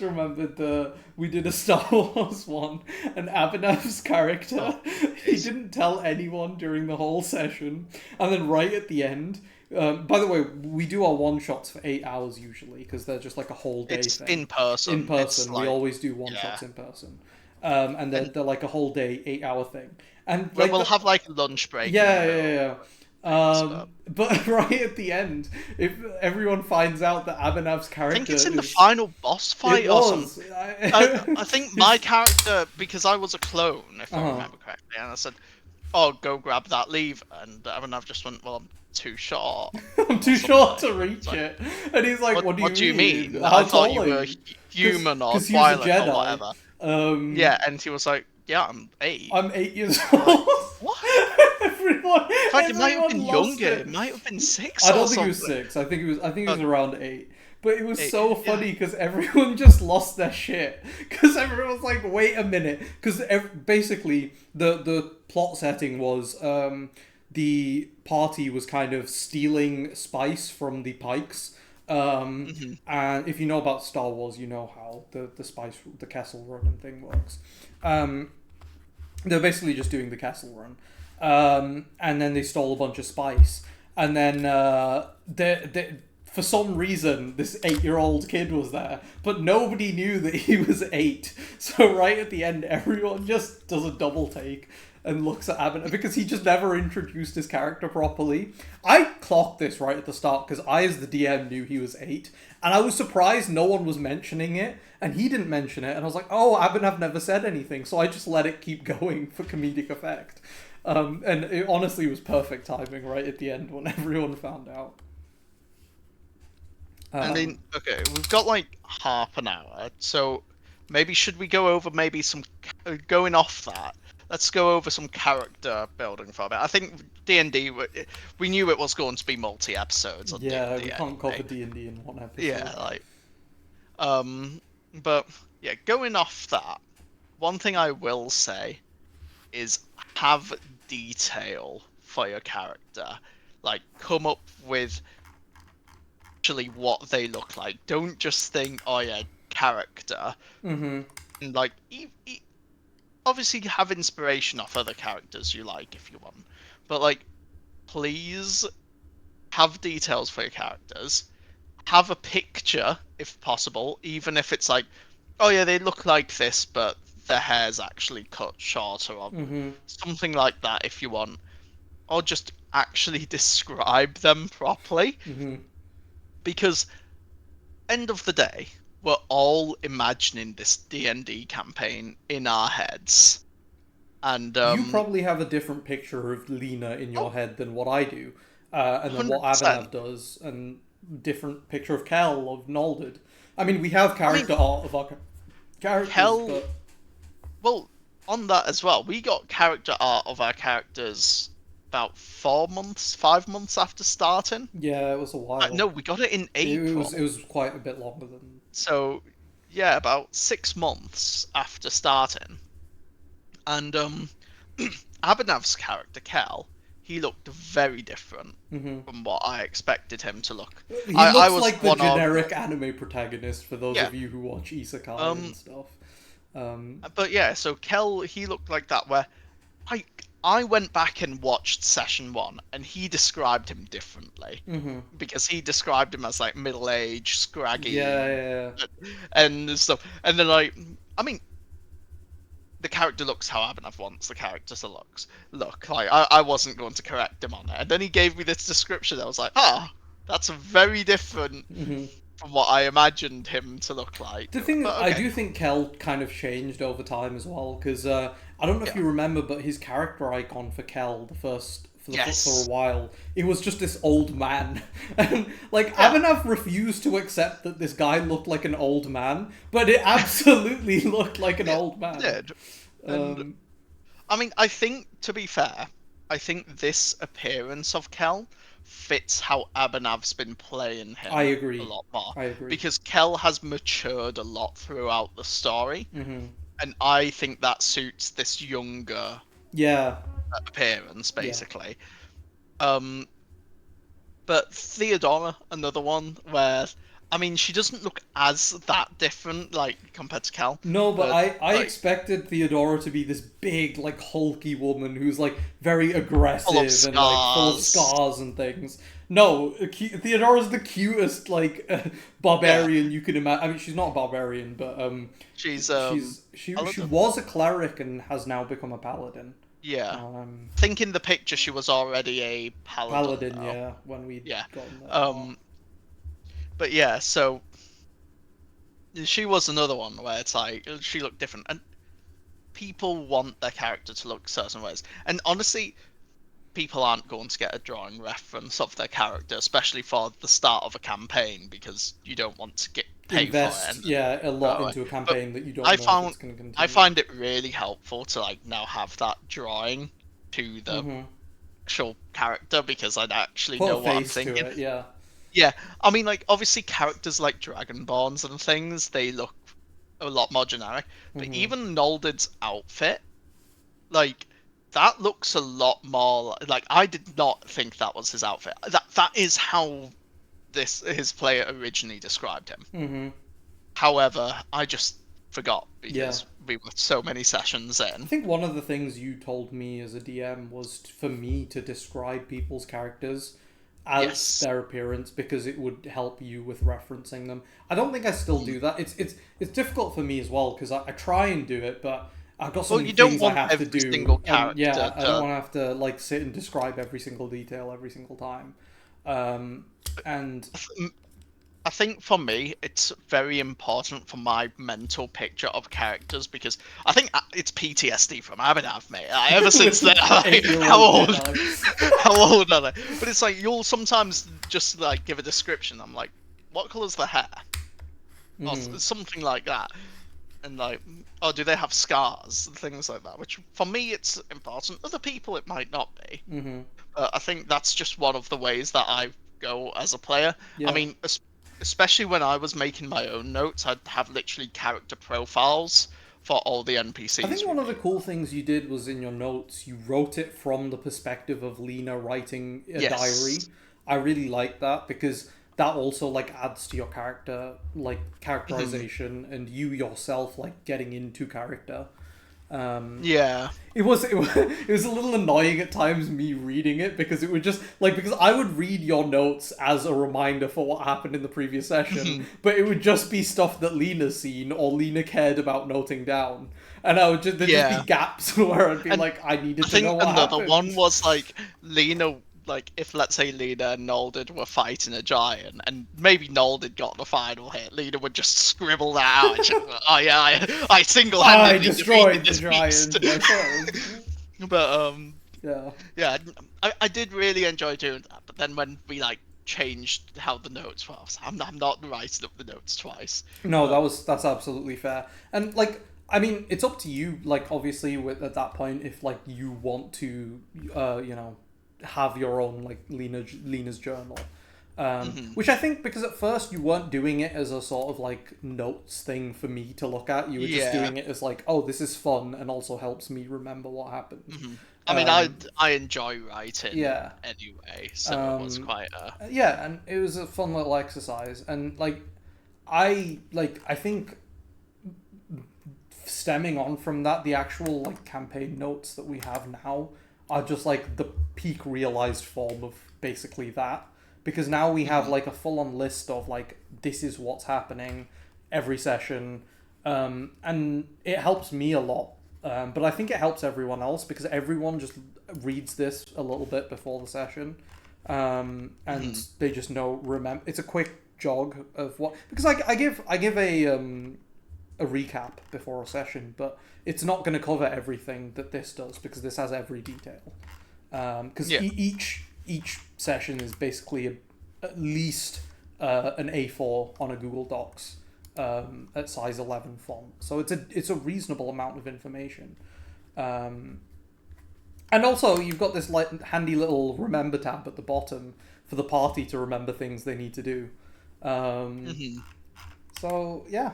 remembered we did a Star Wars one, and Abhinav's character, he didn't tell anyone during the whole session, and then right at the end, by the way, we do our one shots for 8 hours usually, because they're just like a whole day thing. In person. We always do one shots in person. And they're like a whole day, 8 hour thing. And like, we'll have like a lunch break. Yeah. But right at the end, if everyone finds out that Abhinav's character, I think it's in the final boss fight or something. I think my character, because I was a clone, if I remember correctly, and I said, "Oh, go grab that lever," and Abhinav just went, "Well, I'm too short. I'm too short to reach it." And he's like, "What do you mean? I thought you were human or Twilight or whatever." Yeah, and he was like, "Yeah, I'm 8. I'm 8 years old." What? Everyone. In fact, it might have been younger. It might have been 6. I don't think it was 6. I think it was around 8. But it was so funny because everyone just lost their shit. Because everyone was like, "Wait a minute!" Because basically the plot setting was the party was kind of stealing spice from the Pikes. And if you know about Star Wars, you know how the Kessel Run and thing works. They're basically just doing the Kessel Run. And then they stole a bunch of spice. And then for some reason, this 8-year-old kid was there, but nobody knew that he was 8. So right at the end, everyone just does a double take and looks at Abin because he just never introduced his character properly. I clocked this right at the start because I, as the DM, knew he was 8, and I was surprised no one was mentioning it, and he didn't mention it, and I was like, oh, Abhinav never said anything, so I just let it keep going for comedic effect. And it honestly was perfect timing right at the end when everyone found out. I mean, okay, we've got like half an hour, so maybe should we go over maybe some going off that? Let's go over some character building for a bit. I think D&D, we knew it was going to be multi episodes. Yeah, we can't cover D&D in one episode. Yeah, like, but yeah, going off that, one thing I will say is have detail for your character. Like, come up with actually what they look like. Don't just think, oh yeah, character. Mm-hmm. And like, obviously have inspiration off other characters you like if you want. But like, please have details for your characters. Have a picture, if possible, even if it's like, oh yeah, they look like this, but their hair's actually cut shorter, or something like that if you want. Or just actually describe them properly. Because, end of the day, we're all imagining this D&D campaign in our heads. And you probably have a different picture of Lena in your head than what I do. And then what 100%. Abhinav does, and different picture of Kel, of Nolded. I mean, we have character art of our characters, but... Well, on that as well, we got character art of our characters about 5 months after starting. Yeah, it was a while. No, we got it in April. It was quite a bit longer than... So, yeah, about 6 months after starting. And Abhinav's character, Kel, he looked very different from what I expected him to look. He looks like the generic anime protagonist, for those of you who watch Isekai and stuff. But yeah, so Kel, he looked like that, where I went back and watched session 1, and he described him differently. Because he described him as like middle-aged, scraggy, and stuff. And then I mean, the character looks how Abhinav wants the character to look. Like, I wasn't going to correct him on it. And then he gave me this description. I was like, that's very different from what I imagined him to look like. The thing, I do think Kel kind of changed over time as well, because I don't know if you remember, but his character icon for Kel, for a while, it was just this old man. And like, Abhinav refused to accept that this guy looked like an old man, but it absolutely looked like an old man. It did. And, I mean, I think, to be fair, I think this appearance of Kel fits how Abhinav's been playing him. I agree. A lot more. I agree. Because Kel has matured a lot throughout the story, and I think that suits this younger appearance, basically. But Theodora, another one where, I mean, she doesn't look as that different, like, compared to Kel. No, but I expected Theodora to be this big, like, hulky woman who's, like, very aggressive and, like, full of scars and things. No, Theodora's the cutest, like, barbarian you could imagine. I mean, she's not a barbarian, but, she was a cleric and has now become a paladin. Yeah. I think in the picture she was already a paladin. Paladin, when we gotten that. But yeah, so she was another one where it's like, she looked different, and people want their character to look certain ways. And honestly, people aren't going to get a drawing reference of their character, especially for the start of a campaign, because you don't want to get paid for it. A lot into a campaign that you don't know if it's going to continue. I find it really helpful to like now have that drawing to the actual character, because I'd actually know what I'm thinking. Yeah, I mean, like, obviously characters like Dragonborns and things, they look a lot more generic, but even Nolded's outfit, like, that looks a lot more, like, I did not think that was his outfit. That is how his player originally described him. However, I just forgot, because we were so many sessions in. I think one of the things you told me as a DM was for me to describe people's characters as Yes. their appearance because it would help you with referencing them. I don't think I still do that. It's difficult for me as well because I try and do it, but I've got so Well, many you don't things I want have to every do, single and character yeah, I don't to. want to have to like sit and describe every single detail every single time. Um, and I think for me, it's very important for my mental picture of characters because I think it's PTSD from Abhinav, mate. Ever since then, with like, 8-year-old how old are they? But it's like you'll sometimes just like give a description. I'm like, what colour's the hair, or something like that, and like, oh, do they have scars and things like that? Which for me, it's important. Other people, it might not be. Mm-hmm. I think that's just one of the ways that I go as a player. I Yeah. mean, especially when I was making my own notes, I'd have literally character profiles for all the I NPCs think we one of the made. cool things you did was in your notes, you wrote it from the perspective of Lena writing a Yes. diary. I really like that because that also like adds to your character, like Mhm. characterization and you yourself like getting into character. Yeah. It was a little annoying at times me reading it because it would just like because I would read your notes as a reminder for what happened in the previous session, Mhm. but it would just be stuff that Lena's seen or Lena cared about noting down, and I would just there'd just be Yeah. gaps where I'd be And like I I needed to know think what another one happened. was like Lena, like if let's say Lena and Nolded were fighting a giant, and maybe Nolded got the final hit, Lena would just scribble that out. And she'd be like, oh yeah, I I single-handedly defeated destroyed the this beast. giant myself. But Yeah. yeah, I did really enjoy doing that. But then when we like changed how the notes were, I was like, I'm not writing up the notes twice. No, But that's absolutely fair. And like I mean, it's up to you like obviously with at that point if like you want to you know have your own like Lena's journal. mhm. Which I think because at first you weren't doing it as a sort of like notes thing for me to look at. You were just Yeah. doing it as like, oh, this is fun and also helps me remember what happened. Mhm. I mean, Um, I enjoy writing yeah. anyway, so it was Um, quite a. yeah, and it was a fun little exercise. And I think stemming on from that, the actual like campaign notes that we have now are just like the peak realized form of basically that. Because now we have Mhm. like a full on list of like this is what's happening every session, and it helps me a lot. But I think it helps everyone else because everyone just reads this a little bit before the session, and Mhm. they just know remember. It's a quick jog of what because I give a recap before a session, but it's not going to cover everything that this does because this has every detail. Because Yeah. each session is basically at least an A4 on a Google Docs at size 11 font, so it's a reasonable amount of information. Um, and also, you've got this like handy little remember tab at the bottom for the party to remember things they need to do. Um, Mhm. so yeah,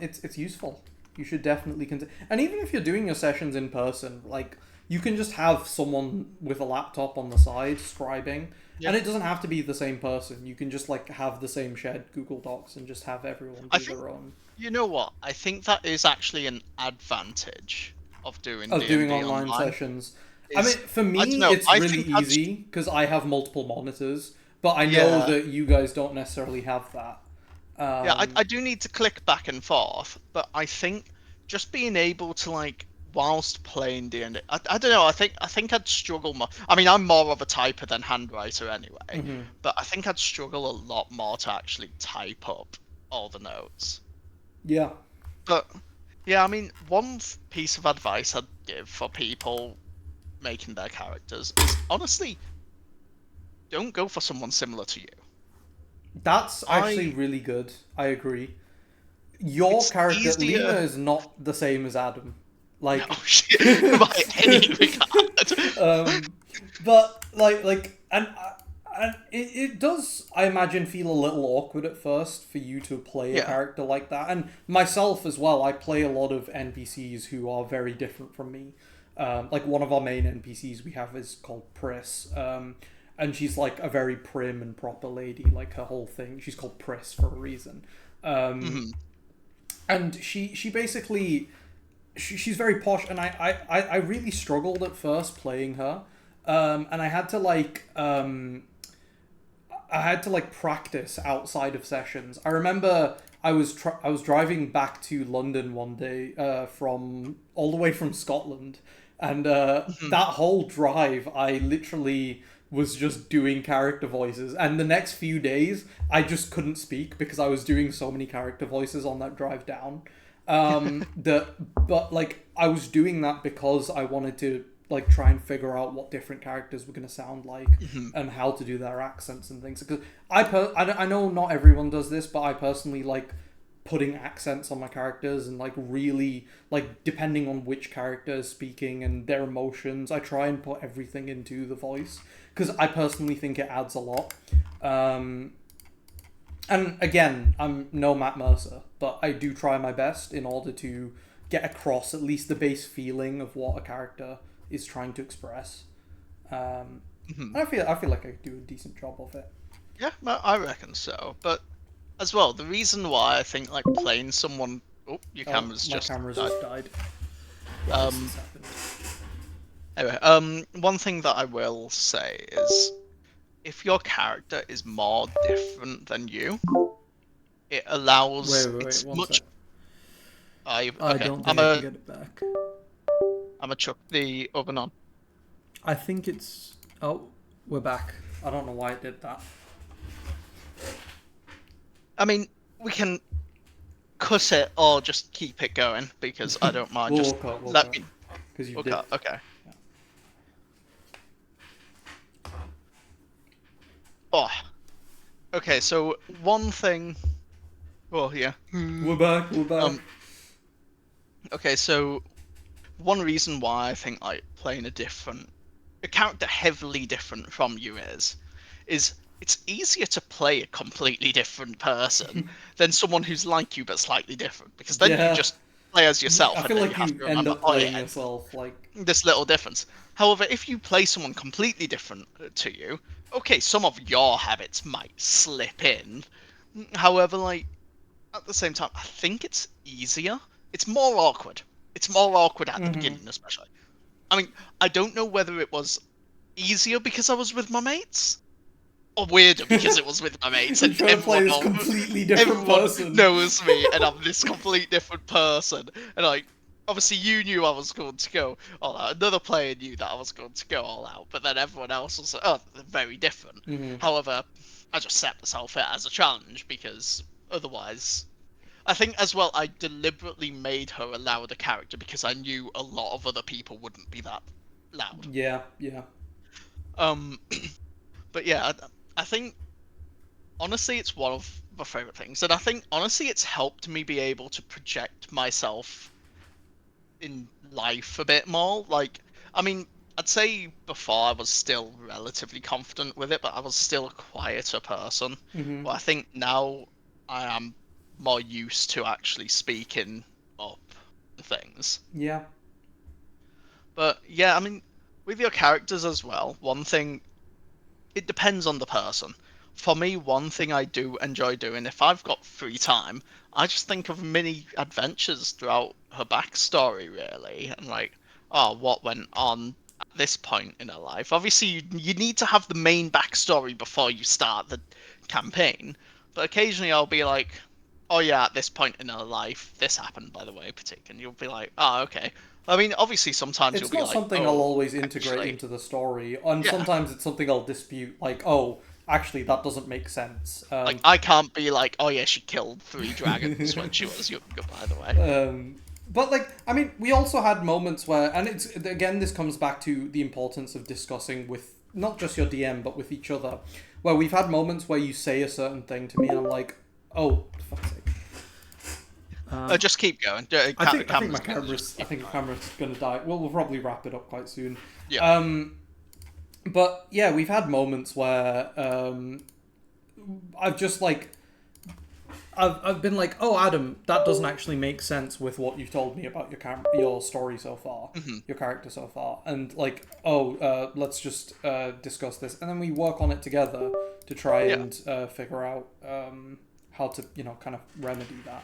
it's useful. You should definitely consider. And even if you're doing your sessions in person, like you can just have someone with a laptop on the side scribing, Yeah. and it doesn't have to be the same person. You can just like have the same shared Google Docs and just have everyone I do think their own. you know what? I think that is actually an advantage of doing Of D and doing D online online. sessions. I mean, Is for I don't me, know. it's I really think that's easy because I have multiple monitors, but I know yeah. that you guys don't necessarily have that. Yeah, Um, I do need to click back and forth, but I think just being able to like whilst playing D&D, I don't know. I think I'd struggle more. I mean, I'm more of a typer than handwriter anyway, mhm. but I think I'd struggle a lot more to actually type up all the notes. Yeah, But yeah, I mean, one piece of advice I'd give for people making their characters is honestly don't go for someone similar to you. that's actually I really good. I agree. Your it's character Lena easier. is not the same as Adam. No Like shit by any regard. um but and it does I imagine feel a little awkward at first for you to play a Yeah. character like that, and myself as well. I play a lot of NPCs who are very different from me. Like one of our main NPCs we have is called Pris, and she's like a very prim and proper lady. Like her whole thing, she's called Pris for a reason. Um, Hmm. and she basically she's very posh, and I really struggled at first playing her, and I had to like I had to like practice outside of sessions. I remember I was driving back to London one day from all the way from Scotland, and that whole drive I literally was just doing character voices, and the next few days I just couldn't speak because I was doing so many character voices on that drive down. But like I was doing that because I wanted to like try and figure out what different characters were going to sound like and how to do their accents and things. Because I know not everyone does this, but I personally like putting accents on my characters and like really like depending on which character is speaking and their emotions, I try and put everything into the voice because I personally think it adds a lot. And again, I'm no Matt Mercer, but I do try my best in order to get across at least the base feeling of what a character is trying to express. I feel like I do a decent job of it. Yeah, I reckon so. But as well, the reason why I think like playing someone. Oh, your camera's My just camera's died. just died. Um, Anyway, one thing that I will say is, if your character is more different than you, it allows Wait, it's one much. sec. I I okay. don't think I can get it back. I'm gonna chuck the oven on. I think it's... Oh, we're back. I don't know why it did that. I mean, we can cut it or just keep it going because I don't mind. We'll Just cut, let me. because you We'll did. cut. Okay. Yeah. Oh. Okay. So one thing. Oh yeah. We're back. Okay, so one reason why I think like playing a character heavily different from you is it's easier to play a completely different person than someone who's like you but slightly different because then Yeah. you just play as yourself I and feel then like you have you to end remember up playing yeah, yourself, like... this little difference. However, if you play someone completely different to you, okay, some of your habits might slip in. However, like at the same time, I think it's easier. It's more awkward. It's more awkward at the beginning, especially. I mean, I don't know whether it was easier because I was with my mates, or weirder because it was with my mates, You're and trying to play this completely different everyone person. knows me, and I'm this complete different person. And like, obviously, you knew I was going to go all out. Another player knew that I was going to go all out, but then everyone else was like, oh, they're very different. However, I just set myself it as a challenge because otherwise I think as well I deliberately made her a louder character because I knew a lot of other people wouldn't be that loud. Yeah. Um, but yeah, I think honestly it's one of my favorite things, and I think honestly it's helped me be able to project myself in life a bit more. Like, I mean, I'd say before I was still relatively confident with it, but I was still a quieter person. But I think now I am more used to actually speaking up things. Yeah. But yeah, I mean, with your characters as well, one thing, it depends on the person. For me, one thing I do enjoy doing, if I've got free time, I just think of mini adventures throughout her backstory, really, and like, oh, what went on at this point in her life. Obviously, you need to have the main backstory before you start the campaign, but occasionally I'll be like, oh yeah, at this point in her life, this happened, by the way, particularly, and you'll be like, oh, okay. I mean, obviously, sometimes It's you'll be not like, something oh, I'll always integrate actually, into the story, and yeah. sometimes it's something I'll dispute, like, oh, actually, that doesn't make sense. Like, I can't be like, oh yeah, she killed 3 dragons when she was younger, by the way. But like, I mean, we also had moments where, and it's again, this comes back to the importance of discussing with not just your DM but with each other, where we've had moments where you say a certain thing to me and I'm like, oh, for fuck's sake. Just keep going. I think my camera's gonna die. Well, we'll probably wrap it up quite soon. Yeah. But yeah, we've had moments where I've just like I've been like, oh Adam, that doesn't actually make sense with what you've told me about your story so far, your character so far, and like, oh, let's just discuss this, and then we work on it together to try and figure out how to kind of remedy that.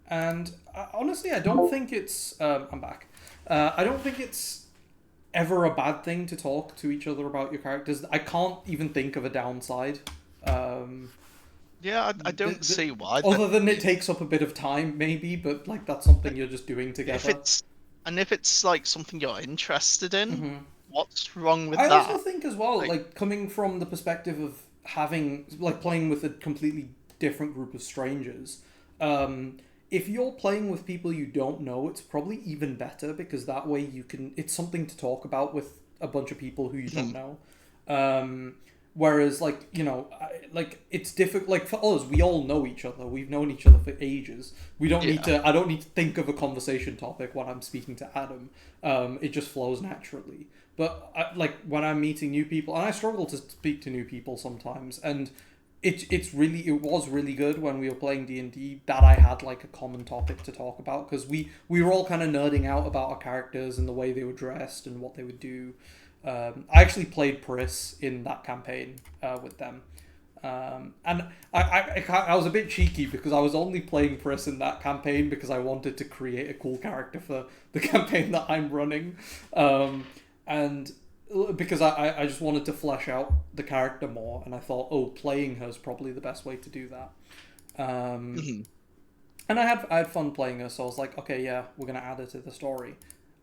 And honestly, I don't think it's I'm back. I don't think it's ever a bad thing to talk to each other about your characters. I can't even think of a downside. Um, Yeah, I don't see why. Other than it takes up a bit of time, maybe, but like that's something you're just doing If together. it's like something you're interested in, hmm what's wrong with I also that? think as well, Like, like coming from the perspective of having like playing with a completely different group of strangers. If you're playing with people you don't know, it's probably even better because that way you can. It's something to talk about with a bunch of people who you don't know. Um, Whereas, like like it's difficult. Like for us, we all know each other. We've known each other for ages. We don't need yeah, to. I don't need to think of a conversation topic when I'm speaking to Adam. It just flows naturally. But like when I'm meeting new people, and I struggle to speak to new people sometimes, and it was really good when we were playing D&D that I had like a common topic to talk about because we were all kind of nerding out about our characters and the way they were dressed and what they would do. I actually played Pris in that campaign with them. And I was a bit cheeky because I was only playing Pris in that campaign because I wanted to create a cool character for the campaign that I'm running. And because I just wanted to flesh out the character more, and I thought, oh, playing her is probably the best way to do that. mhm, And I had fun playing her, so I was like, okay, yeah, we're gonna add her to the story.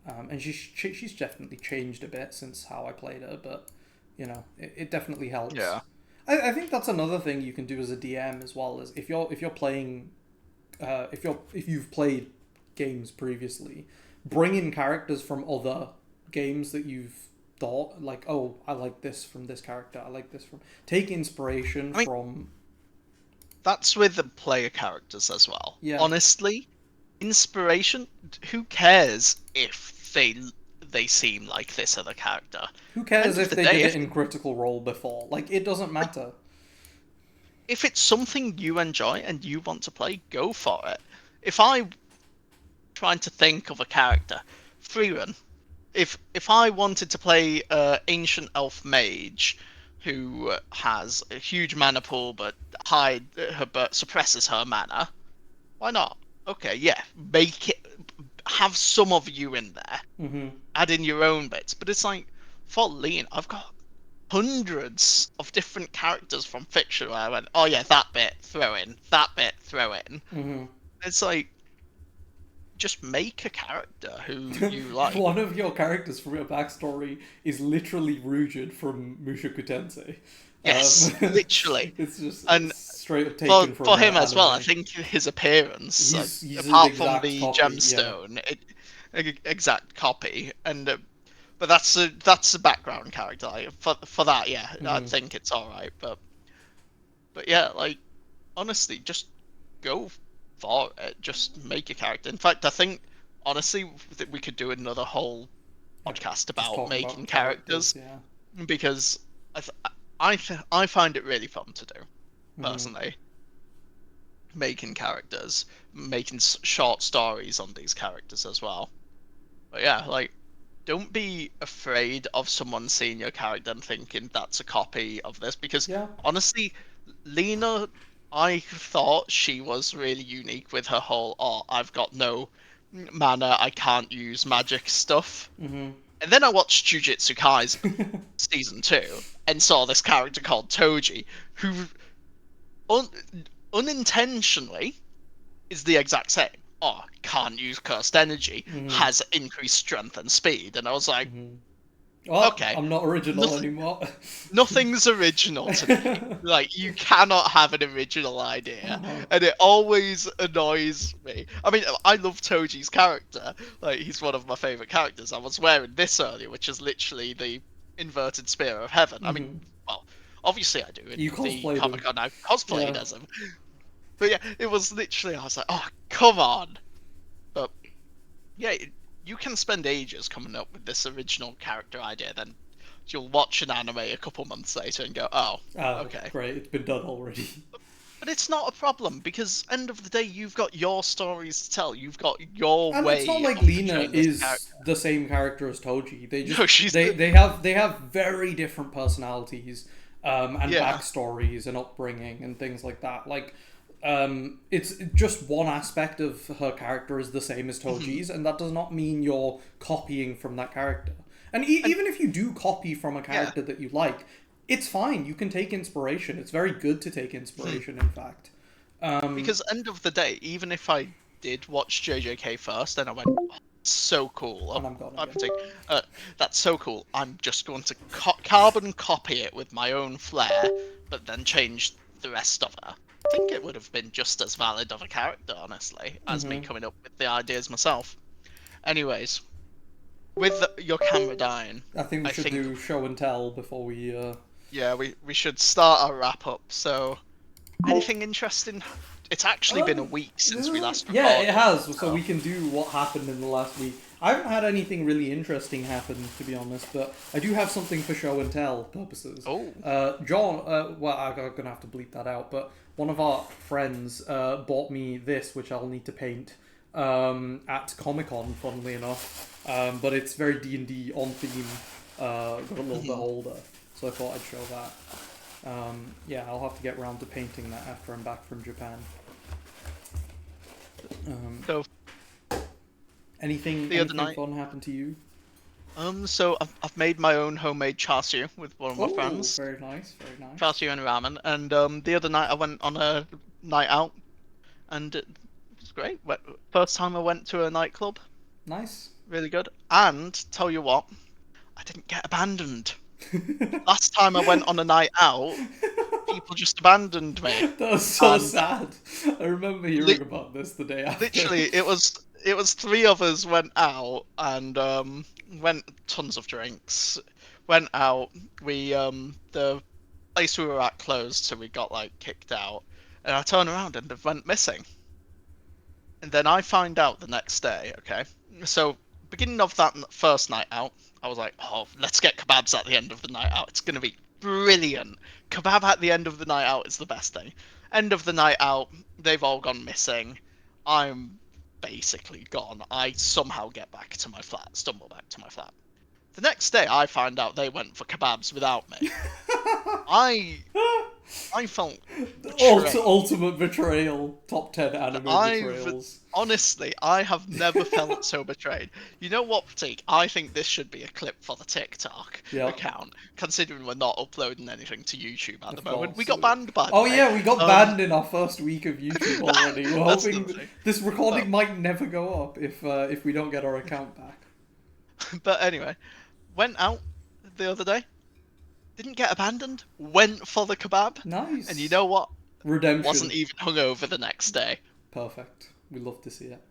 And she's definitely changed a bit since how I played her, but it definitely helps. yeah. I think that's another thing you can do as a DM as well as if you're playing, if you've played games previously, bring in characters from other games that you've thought like, oh, I like this from this character. I like this from. Take inspiration I mean, from. that's with the player characters as well. Yeah. Honestly, inspiration. Who cares if they seem like this other character? Who cares End of if the they did day, it in Critical Role before? Like, it doesn't matter. if it's something you enjoy and you want to play, go for it. If I trying to think of a character, Freerun. If I wanted to play ancient elf mage who has a huge mana pool but suppresses her mana, why not? Okay, yeah, make it have some of you in there, hmm add in your own bits. But it's like for Lean, I've got hundreds of different characters from fiction where I went, oh yeah, that bit throw in, that bit throw in. hmm It's like just make a character who you like. One of your characters from your backstory is literally Rujid from Mushoku Tensei. Yes, literally. It's just And straight up for taken from for him as well, I anime. think his appearance, He's an apart from exact the copy, yeah. gemstone, exact copy, and but that's a background character. Like, for that, yeah, I hmm think it's all right. But yeah, like honestly, just go for it. Just make a character. In fact, I think honestly that we could do another whole Like, podcast just about talking making about characters, characters yeah. because I find it really fun to do hmm personally. Making characters, making short stories on these characters as well. But yeah, like, don't be afraid of someone seeing your character and thinking that's a copy of this, because Yeah. honestly, Lena, I thought she was really unique with her whole, oh, I've got no mana, I can't use magic stuff. hmm And then I watched Jujutsu Kaisen season 2 and saw this character called Toji, who un- unintentionally is the exact same. Oh, can't use cursed energy, hmm has increased strength and speed, and I was like, hmm Well, okay, I'm not original nothing, anymore. nothing's original to me. Like, you cannot have an original idea, uh-huh. and it always annoys me. I mean, I love Toji's character. Like, he's one of my favorite characters. I was wearing this earlier, which is literally the inverted spear of heaven. I mean, hmm well, obviously I do in You the cosplayed Comic him. Con. I cosplayed Yeah. as him. But yeah, it was literally, I was like, oh, come on. But yeah, you can spend ages coming up with this original character idea, then you'll watch an anime a couple months later and go, oh, Oh, okay. great. It's been done already. But it's not a problem because end of the day, you've got your stories to tell. You've got your And it's not way like of Lena portraying this is character. the same character as Toji. They just No, she's they have very different personalities, and yeah. backstories and upbringing and things like that. Like, it's just one aspect of her character is the same as Mhm. Toji's, and that does not mean you're copying from that character. And even if you do copy from a character that you like, it's fine. You can take inspiration. It's very good to take inspiration, in fact. Because end of the day, even if I did watch JJK first, and I went, oh, so cool. And I'm gone I'm again. thinking, that's so cool. I'm just going to carbon copy it with my own flair, but then change the rest of it. I think it would have been just as valid of a character, honestly, as me coming up with the ideas myself. Anyways, with your camera dying, I think we should do show and tell before we... Yeah, we should start our wrap up. So, anything interesting? It's actually been a week since we last recorded. Yeah, it has. So we can do what happened in the last week. I haven't had anything really interesting happen, to be honest, but I do have something for show and tell purposes. Oh. John, well, I'm going to have to bleep that out, but one of our friends bought me this, which I'll need to paint at Comic-Con, funnily enough. But it's very D&D on theme. Got a little beholder, so I thought I'd show that. Yeah, I'll have to get around to painting that after I'm back from Japan. So, anything fun happened to you? So I've made my own homemade char siu with one of my friends. Very nice, very nice. Char siu and ramen. And the other night I went on a night out, and it was great. First time I went to a nightclub. Nice. Really good. And tell you what, I didn't get abandoned. Last time I went on a night out, people just abandoned me. That was so sad. I remember hearing about this the day after. Literally, it was three of us went out and went tons of drinks. Went out. We the place we were at closed, so we got like kicked out. And I turned around and it went missing. And then I find out the next day. Okay, so beginning of that first night out, I was like, oh, let's get kebabs at the end of the night out. It's gonna be brilliant. Kebab at the end of the night out is the best thing. End of the night out, they've all gone missing. I'm basically gone. I somehow get back to my flat, stumble back to my flat. The next day, I find out they went for kebabs without me. I felt ultimate betrayal. Top 10 anime betrayals. Honestly, I have never felt so betrayed. You know what, Pratik? I think this should be a clip for the TikTok account, considering we're not uploading anything to YouTube at the moment. We got banned, by the way. Yeah, we got banned in our first week of YouTube already. We're hoping this recording might never go up if we don't get our account back. But anyway, went out the other day. Didn't get abandoned. Went for the kebab. Nice. And you know what? Redemption. Wasn't even hungover the next day. Perfect. We love to see it.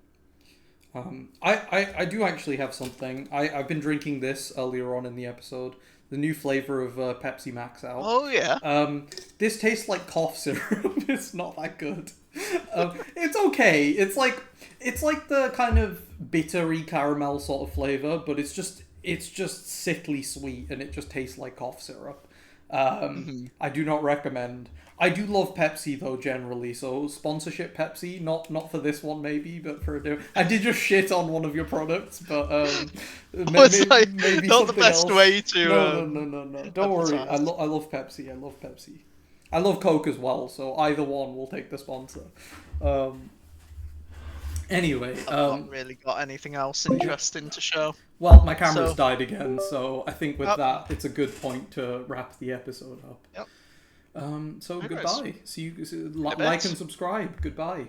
I do actually have something. I've been drinking this earlier on in the episode. The new flavor of Pepsi Max out. Oh yeah. This tastes like cough syrup. It's not that good. It's okay. It's like the kind of bittery caramel sort of flavor, but it's just sickly sweet, and it just tastes like cough syrup. I do not recommend. I do love Pepsi though generally, so sponsorship Pepsi, not for this one maybe, but for a different. I did just shit on one of your products, but maybe not the best else. way to. No. Don't worry. I love Pepsi. I love Pepsi. I love Coke as well, so either one will take the sponsor. Anyway, I've not really got anything else interesting to show. Well, my camera's died again, so I think with that, it's a good point to wrap the episode up. Yep. So goodbye. See you. Like and subscribe. Goodbye.